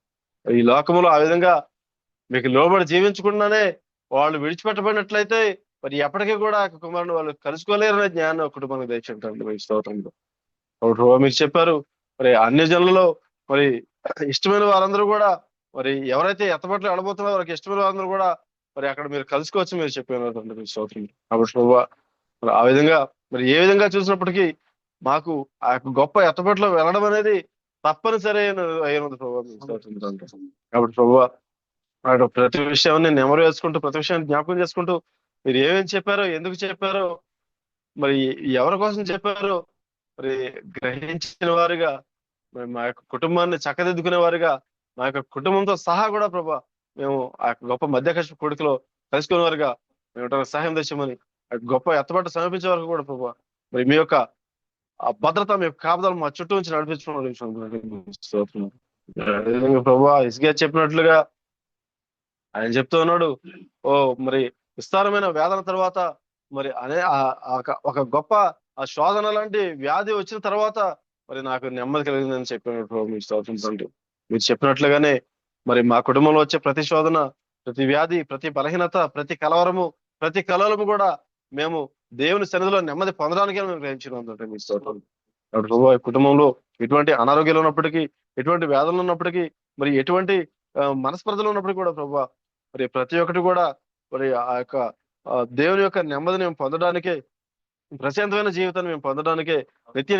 ఈ లోకములో ఆ విధంగా మీకు లోబడి జీవించకుండానే వాళ్ళు విడిచిపెట్టబడినట్లయితే మరి ఎప్పటికీ కూడా ఆ కుమారుని వాళ్ళు కలుసుకోలేరనే జ్ఞానం కుటుంబానికి దయచేయండి మీ స్తోత్రంలో. కాబట్టి ప్రభు మీకు చెప్పారు మరి అన్య జనులలో మరి ఇష్టమైన వారందరూ కూడా మరి ఎవరైతే ఎత్తబట్లు వెళ్ళబోతున్నారో వారికి ఇష్టమైన వారందరూ కూడా మరి అక్కడ మీరు కలుసుకోవచ్చు మీరు చెప్పిన మీ స్తోత్రం. కాబట్టి ప్రభు మరి ఆ విధంగా మరి ఏ విధంగా చూసినప్పటికీ మాకు ఆ యొక్క గొప్ప ఎత్తబట్లో వెళ్ళడం అనేది తప్పనిసరి అయినది ప్రభు మీ స్తోత్రం. కాబట్టి ప్రభు వాడు ప్రతి విషయాన్ని నెమరు వేసుకుంటూ ప్రతి విషయాన్ని జ్ఞాపకం చేసుకుంటూ మీరు ఏమేమి చెప్పారో ఎందుకు చెప్పారో మరి ఎవరి కోసం చెప్పారో మరి గ్రహించిన వారుగా మరి మా యొక్క కుటుంబాన్ని చక్కదిద్దుకునే వారుగా మా యొక్క కుటుంబంతో సహా కూడా ప్రభా మేము ఆ యొక్క గొప్ప మధ్యకష్ట కొడుకులో కలుసుకునే వారుగా మేము సహాయం తెచ్చామని ఆ గొప్ప ఎత్తబట్ట సమీపించే వరకు కూడా ప్రభా మరి మీ యొక్క ఆ భద్రత మీ యొక్క కాపుదలు మా చుట్టూ నుంచి నడిపించుకోవడం అదేవిధంగా ప్రభా ఇసుగా చెప్పినట్లుగా ఆయన చెప్తూ ఉన్నాడు. ఓ మరి విస్తారమైన వేదన తర్వాత మరి అనే ఒక గొప్ప ఆ శోధన లాంటి వ్యాధి వచ్చిన తర్వాత మరి నాకు నెమ్మది కలిగిందని చెప్పినట్టు మీకు స్తోత్రం. మీరు చెప్పినట్లుగానే మరి మా కుటుంబంలో వచ్చే ప్రతి శోధన, ప్రతి వ్యాధి, ప్రతి బలహీనత, ప్రతి కలవరము, ప్రతి కలవరము కూడా మేము దేవుని సన్నిధిలో నెమ్మది పొందడానికే మేము గ్రహించినంటే మీ స్తోత్రం. కాబట్టి ప్రభు కుటుంబంలో ఎటువంటి అనారోగ్యాలు ఉన్నప్పటికీ, ఎటువంటి వేదనలు ఉన్నప్పటికీ, మరి ఎటువంటి మనస్పర్ధలు ఉన్నప్పటికీ కూడా ప్రభు మరి ప్రతి ఒక్కటి కూడా మరి ఆ యొక్క దేవుని యొక్క నెమ్మదిని మేము పొందడానికే, ప్రశాంతమైన జీవితాన్ని మేము పొందడానికే,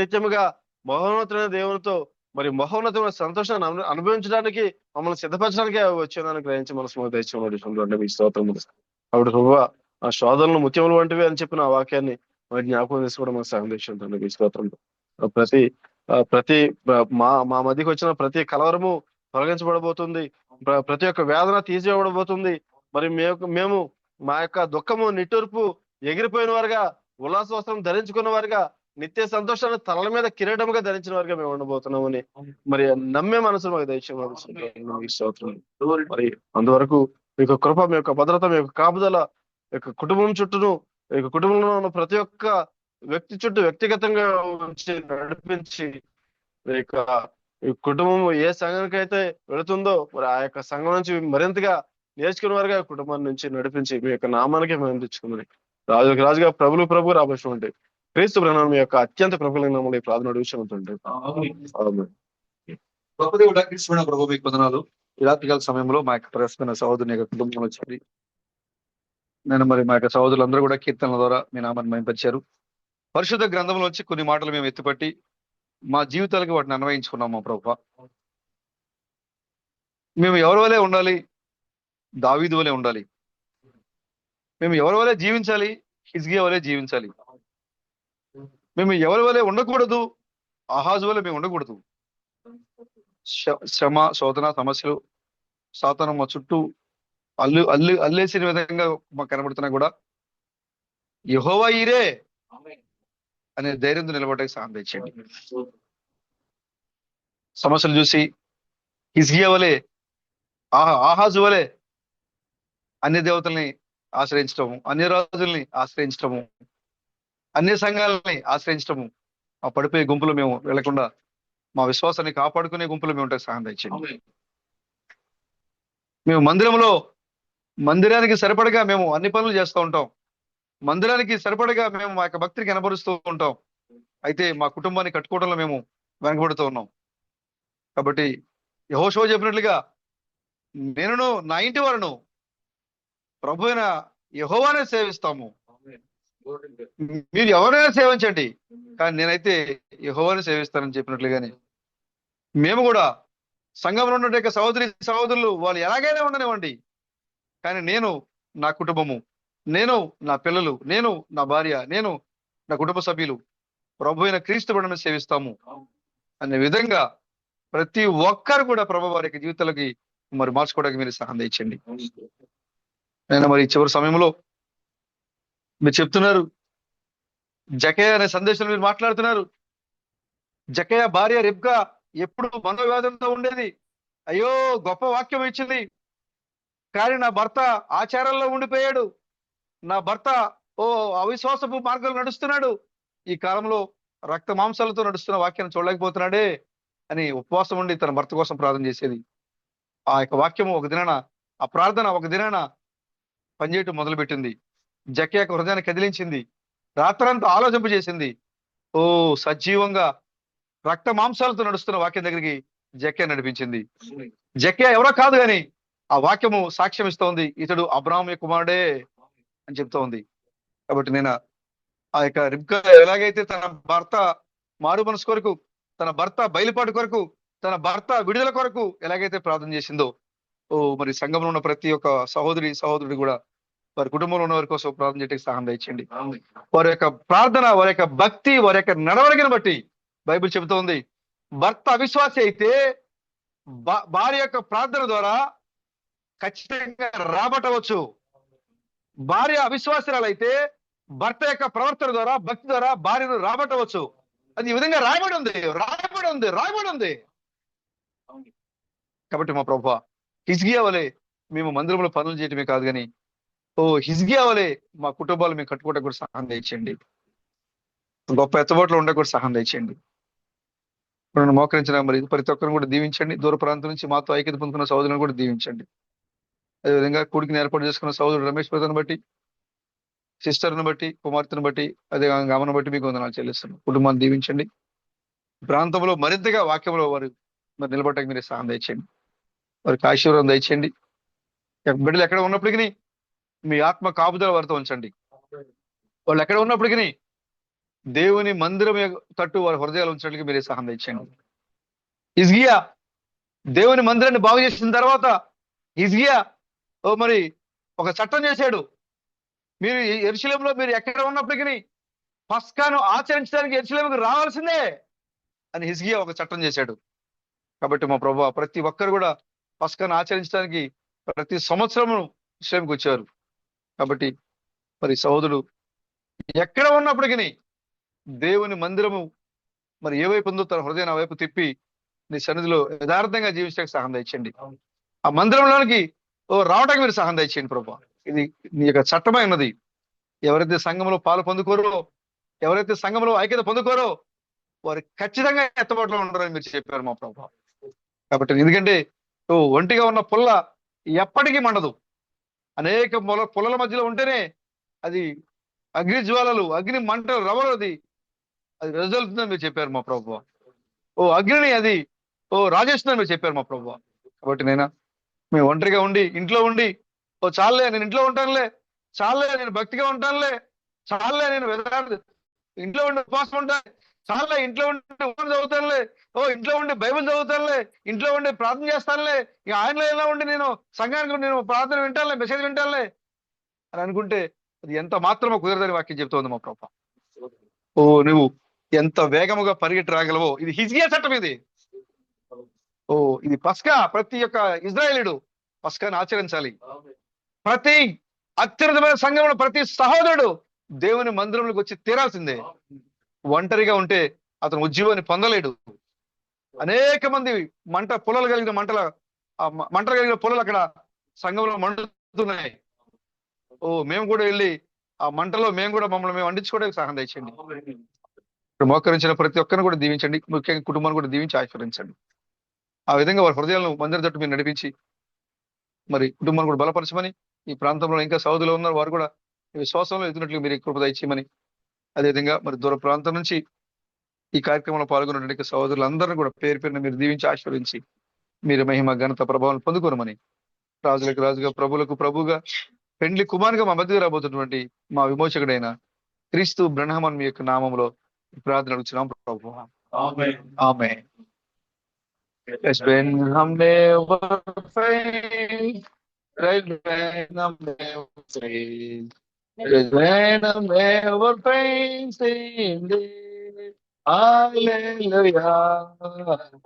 నిత్యముగా మహోన్నతమైన దేవునితో మరి మహోన్నతమైన సంతోషాన్ని అనుభవించడానికి మమ్మల్ని సిద్ధపరచడానికి వచ్చేదాన్ని గ్రహించి మనసు దయచేయండి మీ స్తోత్రములు. కాబట్టి ప్రభు ఆ శోధనలు ముత్యములు వంటివి అని చెప్పిన ఆ వాక్యాన్ని మరి జ్ఞాపకం చేసుకోవడం మన సందేశం మీ స్తోత్రంలో. ప్రతి ప్రతి మా మా మధ్యకి వచ్చిన ప్రతి కలవరము తొలగించబడబోతుంది. ప్రతి ఒక్క వేదన తీసివేయబడబోతుంది. మరి మేము మా యొక్క దుఃఖము నిట్టూర్పు ఎగిరిపోయిన వారుగా, ఉల్లాస వస్త్రం ధరించుకున్న వారుగా, నిత్య సంతోషాన్ని తలల మీద కిరీటముగా ధరించిన వారుగా మేము ఉండబోతున్నామని మరి నమ్మే మనసు మాకు దయచేయమని. మరి అందువరకు మీ యొక్క కృప, మీ యొక్క భద్రత, మీ యొక్క కాపుదల యొక్క కుటుంబం చుట్టూను, ఈ యొక్క కుటుంబంలో ఉన్న ప్రతి ఒక్క వ్యక్తి చుట్టూ వ్యక్తిగతంగా ఉంచి నడిపించి మీ యొక్క ఈ కుటుంబం ఏ సంఘానికి అయితే వెళుతుందో మరి ఆ యొక్క సంఘం నుంచి మరింతగా నేర్చుకున్న వారుగా కుటుంబాన్ని నుంచి నడిపించి మీ యొక్క నామానికి మేము తెచ్చుకున్నది రాజుగా ప్రభు రాబోతుంటే క్రీస్తు ప్రణామం మీ యొక్క అత్యంత ప్రభులైన నామములో ఈ ప్రార్థన అడుగుతుంటే గొప్ప దేవుడా కృష్ణ ప్రభు మీకు వందనాలు. ఈ రాత్రికాల సమయంలో మా యొక్క ప్రస్తుత సహోదరుని యొక్క కుటుంబంలో వచ్చి నేను మరి మా యొక్క సహోదరులందరూ కూడా కీర్తనల ద్వారా మీ నామాన్ని మేంపరిచారు. పరిశుద్ధ గ్రంథంలో వచ్చి కొన్ని మాటలు మేము ఎత్తుపట్టి మా జీవితాలకి వాటిని అన్వయించుకున్నాం. మా ప్రభు మేము ఎవరి వలె ఉండాలి? దావీదు వలె ఉండాలి. మేము ఎవరి వలె జీవించాలి? హిజ్కియా వలె జీవించాలి. మేము ఎవరి వలె ఉండకూడదు? ఆహాజు వలె మేము ఉండకూడదు. శ్రమ, శోధన, సమస్యలు సాతాను మా చుట్టూ అల్లేసిన విధంగా మాకు కనబడుతున్నా కూడా యెహోవా ఈరే అనే ధైర్యంతో నిలబడడానికి సాయం తెచ్చండి. సమస్యలు చూసి హిజ్కియా వలె, ఆహాజు వలె అన్య దేవతల్ని ఆశ్రయించటము, అన్య రాజుల్ని ఆశ్రయించటము, అన్య సంఘాలని ఆశ్రయించటము, ఆ పడిపోయే గుంపులు మేము వెళ్లకుండా మా విశ్వాసాన్ని కాపాడుకునే గుంపులు మేము ఉంటాయి సహాయం తెచ్చండి. మేము మందిరానికి సరిపడగా మేము అన్ని పనులు చేస్తూ ఉంటాం. మందిరానికి సరిపడగా మేము మా యొక్క భక్తిని కనబరుస్తూ ఉంటాం. అయితే మా కుటుంబాన్ని కట్టుకోవడంలో మేము వెనకబడుతూ ఉన్నాం. కాబట్టి యెహోషువ చెప్పినట్లుగా నేనును నా ఇంటి వారును ప్రభు అయిన యెహోవానే సేవిస్తాము. మీరు ఎవరైనా సేవించండి, కానీ నేనైతే యెహోవానే సేవిస్తానని చెప్పినట్లుగానే మేము కూడా సంఘంలో ఉన్న సహోదరులు వాళ్ళు ఎలాగైనా ఉండనివ్వండి, కానీ నేను నా కుటుంబము, నేను నా పిల్లలు, నేను నా భార్య, నేను నా కుటుంబ సభ్యులు ప్రభు అయిన క్రీస్తు బిడ్డను సేవిస్తాము అనే విధంగా ప్రతి ఒక్కరు కూడా ప్రభు వారి యొక్క జీవితాలకి మరి మార్చుకోవడానికి మీరు సహాయం దయచేయండి. నేను మరి చివరి సమయంలో మీరు చెప్తున్నారు, జకయ్య అనే సందేశంలో మీరు మాట్లాడుతున్నారు, జకయ్య భార్య రిబ్కా ఎప్పుడు మనోవేదనతో ఉండేది. అయ్యో, గొప్ప వాక్యం ఇచ్చింది, కానీ నా భర్త ఆచారంలో ఉండిపోయాడు, నా భర్త ఓ అవిశ్వాసపు మార్గంలో నడుస్తున్నాడు, ఈ కాలంలో రక్త మాంసాలతో నడుస్తున్న వాక్యాన్ని చూడలేకపోతున్నాడే అని ఉపవాసం ఉండి తన భర్త కోసం ప్రార్థన చేసేది. ఆ యొక్క వాక్యము ఒక దినాన, ఆ ప్రార్థన ఒక దినాన పనిచేయటం మొదలుపెట్టింది. జకయ్య యొక్క హృదయాన్ని కదిలించింది, రాత్రంతా ఆలోచింప చేసింది. ఓ, సజీవంగా రక్త మాంసాలతో నడుస్తున్న వాక్యం దగ్గరికి జకయ్య నడిపించింది. జకయ్య ఎవరో కాదు గాని ఆ వాక్యము సాక్ష్యం ఇస్తోంది, ఇతడు అబ్రాహాము యొక్క కుమారుడే అని చెప్తా ఉంది. కాబట్టి నేను ఆ యొక్క రిబ్కా ఎలాగైతే తన భర్త మారు మనసు కొరకు, తన భర్త బయలుపాటు కొరకు, తన భర్త విడుదల కొరకు ఎలాగైతే ప్రార్థన చేసిందో, ఓ మరి సంఘంలో ఉన్న ప్రతి ఒక్క సహోదరుడు కూడా వారి కుటుంబంలో ఉన్న వారి కోసం ప్రార్థన చేయడానికి సహాయం దయచేయండి. వారి యొక్క ప్రార్థన, వారి యొక్క భక్తి, వారి యొక్క నడవడికను బట్టి బైబిల్ చెబుతోంది, భర్త అవిశ్వాసి అయితే భార్య యొక్క ప్రార్థన ద్వారా ఖచ్చితంగా రాబట్టవచ్చు. భార్య అవిశ్వాసరాలైతే భర్త యొక్క ప్రవర్తన ద్వారా, భక్తి ద్వారా భార్యను రాబట్టవచ్చు. అది ఈ విధంగా రాయబడి ఉంది. కాబట్టి మా ప్రభువా, హిజ్కియా వలె మేము మందిరంలో పనులు చేయటమే కాదు కానీ, ఓ హిజ్కియా వలె మా కుటుంబాలు మేము కట్టుకోవడానికి కూడా సహాయం దయచేయండి. గొప్ప ఎత్తబోట్లో ఉండకు కూడా సహాయం దయచేయండి. ఇప్పుడు మోకరించిన మరి ప్రతి ఒక్కరిని కూడా దీవించండి. దూర ప్రాంతం నుంచి మాతో ఐక్యత పొందుకున్న సహోదరులను కూడా దీవించండి. అదేవిధంగా కూడికిని ఏర్పాటు చేసుకున్న సహోదరుడు రమేష్ ప్రధాని బట్టి, సిస్టర్ని బట్టి, కుమార్తెను బట్టి, అదే గమనం బట్టి మీకు వందనాలు చెల్లిస్తున్నాను. కుటుంబాన్ని దీవించండి. ప్రాంతంలో మరింతగా వాక్యంలో వారు మరి నిలబడటానికి మీరు సహాయం దయచేయండి. వారికి ఆశీర్వాదం దయచేయండి. బిడ్డలు ఎక్కడ ఉన్నప్పటికీ మీ ఆత్మ కాపుదల వారితో ఉంచండి. వాళ్ళు ఎక్కడ ఉన్నప్పటికీ దేవుని మందిరం తట్టు వారి హృదయాలు ఉంచడానికి మీరే సహాయం దయచేయండి. హిజ్కియా దేవుని మందిరాన్ని బాగు చేసిన తర్వాత హిజ్కియా మరి ఒక చట్టం చేశాడు, మీరు యెరూషలేములో మీరు ఎక్కడ ఉన్నప్పటికీ పస్కాను ఆచరించడానికి యెరూషలేముకు రావాల్సిందే అని హిజ్కియా ఒక చట్టం చేశాడు. కాబట్టి మా ప్రభువా, ప్రతి ఒక్కరు కూడా పస్కాను ఆచరించడానికి ప్రతి సంవత్సరము యెరూషలేముకు వచ్చారు. కాబట్టి మరి సహోదరుడు ఎక్కడ ఉన్నప్పటికీ దేవుని మందిరము మరి ఏ వైపు ఉందో తన హృదయాన్ని ఆ వైపు తిప్పి నీ సన్నిధిలో యథార్థంగా జీవించడానికి సహాయం దయచేయండి. ఆ మందిరంలోనికి రావడానికి మీరు సహాయం దయచేయండి ప్రభువా. ఇది నీ యొక్క చట్టమై ఉన్నది. ఎవరైతే సంఘంలో పాలు పొందుకోరో, ఎవరైతే సంఘంలో ఐక్యత పొందుకోరో వారు ఖచ్చితంగా ఎత్తబాటులో ఉంటారని మీరు చెప్పారు మా ప్రభువా. కాబట్టి ఎందుకంటే ఒంటిగా ఉన్న పుల్ల ఎప్పటికీ మండదు. అనేక పుల్లల మధ్యలో ఉంటేనే అది అగ్ని జ్వాలలు, అగ్ని మంటలు, రవలది అది వెదజల్లుతుందని మీరు చెప్పారు మా ప్రభువా. అగ్నిని అది రాజేస్తుందని మీరు చెప్పారు మా ప్రభువా. కాబట్టి మేము ఒంటరిగా ఉండి, ఇంట్లో ఉండి, చాలే నేను ఇంట్లో ఉంటానులే, చాలే నేను భక్తిగా ఉంటానులే, చాలే నేను ఇంట్లో ఉండి ఉపవాసం ఉంటాను, చాలే ఇంట్లో ఉండి ఉపవాసం చదువుతానులే, ఇంట్లో ఉండి బైబిల్ చదువుతానులే, ఇంట్లో ఉండి ప్రార్థన చేస్తానులే, ఇక ఆయనలో ఎలా ఉండి నేను సంఘానికి నేను ప్రార్థన వింటానులే, మెసేజ్ వింటానులే అని అనుకుంటే అది ఎంత మాత్రమో కుదరదని వాక్యం చెప్తోంది మా ప్రభువా. నువ్వు ఎంత వేగముగా పరిగెట్టి రాగలవో, ఇది హిజ్కియా చట్టం. ఇది పస్కా. ప్రతి ఒక్క ఇజ్రాయేలీయుడు పస్కాను ఆచరించాలి. ప్రతి అత్యున్నతమైన సంఘంలో ప్రతి సహోదరుడు దేవుని మందిరంలోకి వచ్చి తీరాల్సిందే. ఒంటరిగా ఉంటే అతను ఉద్యోగాన్ని పొందలేడు. అనేక మంది మంటలు కలిగిన పొలలు అక్కడ సంఘంలో మండుతున్నాయి. మేము కూడా వెళ్ళి ఆ మంటలో మమ్మల్ని మేము వండించుకోవడానికి సహాయం దయచేయండి. మోకరించిన ప్రతి ఒక్కరిని కూడా దీవించండి. ముఖ్యంగా కుటుంబాన్ని కూడా దీవించి ఆశీర్వదించండి. ఆ విధంగా వారి హృదయాలను మందిర తట్టు మీరు నడిపించి మరి కుటుంబాన్ని కూడా బలపరచమని, ఈ ప్రాంతంలో ఇంకా సౌదులో ఉన్నారు వారు కూడా విశ్వాసంలో ఎదుగునట్లు మీరు కృప దయచేయమని, అదేవిధంగా మరి దూర ప్రాంతం నుంచి ఈ కార్యక్రమంలో పాల్గొన్నటువంటి సహోదరులందరినీ కూడా పేరు పేరున మీరు దీవించి ఆశీర్వదించి మీరు మహిమ ఘనత ప్రభావం పొందుకోనమని, రాజులకు రాజుగా ప్రభులకు ప్రభుగా పెండ్లి కుమారుగా మా మధ్య రాబోతున్నటువంటి మా విమోచకుడైన క్రీస్తు బ్రహ్మన్ మీ యొక్క నామంలో ప్రార్థన అడుగుతున్నాం ప్రభువా. ఆమేన్. Yes, when हमने faith, right when हमने faith, when हमने faith in Hallelujah,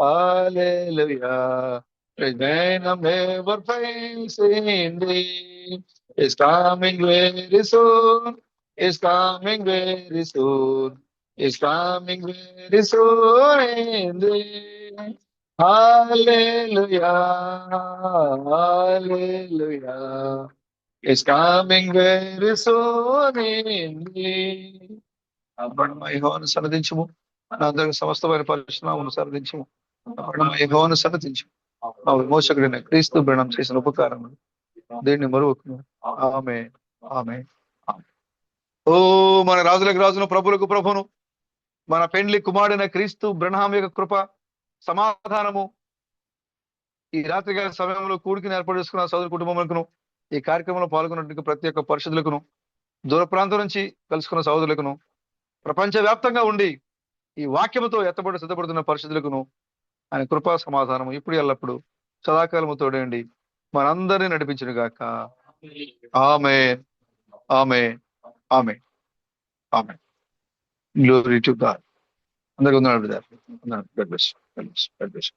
Hallelujah, His venom never fails indeed. Is coming very soon. Is coming very soon. Is coming very soon indeed. Hallelujah. Hallelujah. Is coming very soon indeed. యెహోవాను సన్నదించుము, నా అందరికి సమస్తమైన పరిశునామమును సన్నదించుము. యెహోవాను సన్నదించుము, మా విమోచకుడైన క్రీస్తు మరణం చేసిన ఉపకారములు దీన్ని మరువకును. ఆమె ఆమె ఓ మన రాజులకు రాజును, ప్రభులకు ప్రభును, మన పెండ్లి కుమారుడైన క్రీస్తు బ్రహ్మాం యొక్క కృప, సమాధానము ఈ రాత్రికాల సమయంలో కూడికి ఏర్పాటు చేసుకున్న సోదర కుటుంబములకును, ఈ కార్యక్రమంలో పాల్గొన్నటువంటి ప్రతి ఒక్క పరిశుద్ధులకును, దూర ప్రాంతం నుంచి కలుసుకున్న సోదరులకును, ప్రపంచ వ్యాప్తంగా ఉండి ఈ వాక్యముతో ఎత్తబడి సిద్ధపడుతున్న పరిశుద్ధులకును ఆయన కృపా సమాధానము ఇప్పుడు ఎల్లప్పుడు సదాకాలము తోడేయండి మనందరినీ నడిపించును గాక. Amen amen amen amen. Glory to God. అందరికీ వందనాలు brother. God bless you. God bless you. God bless you.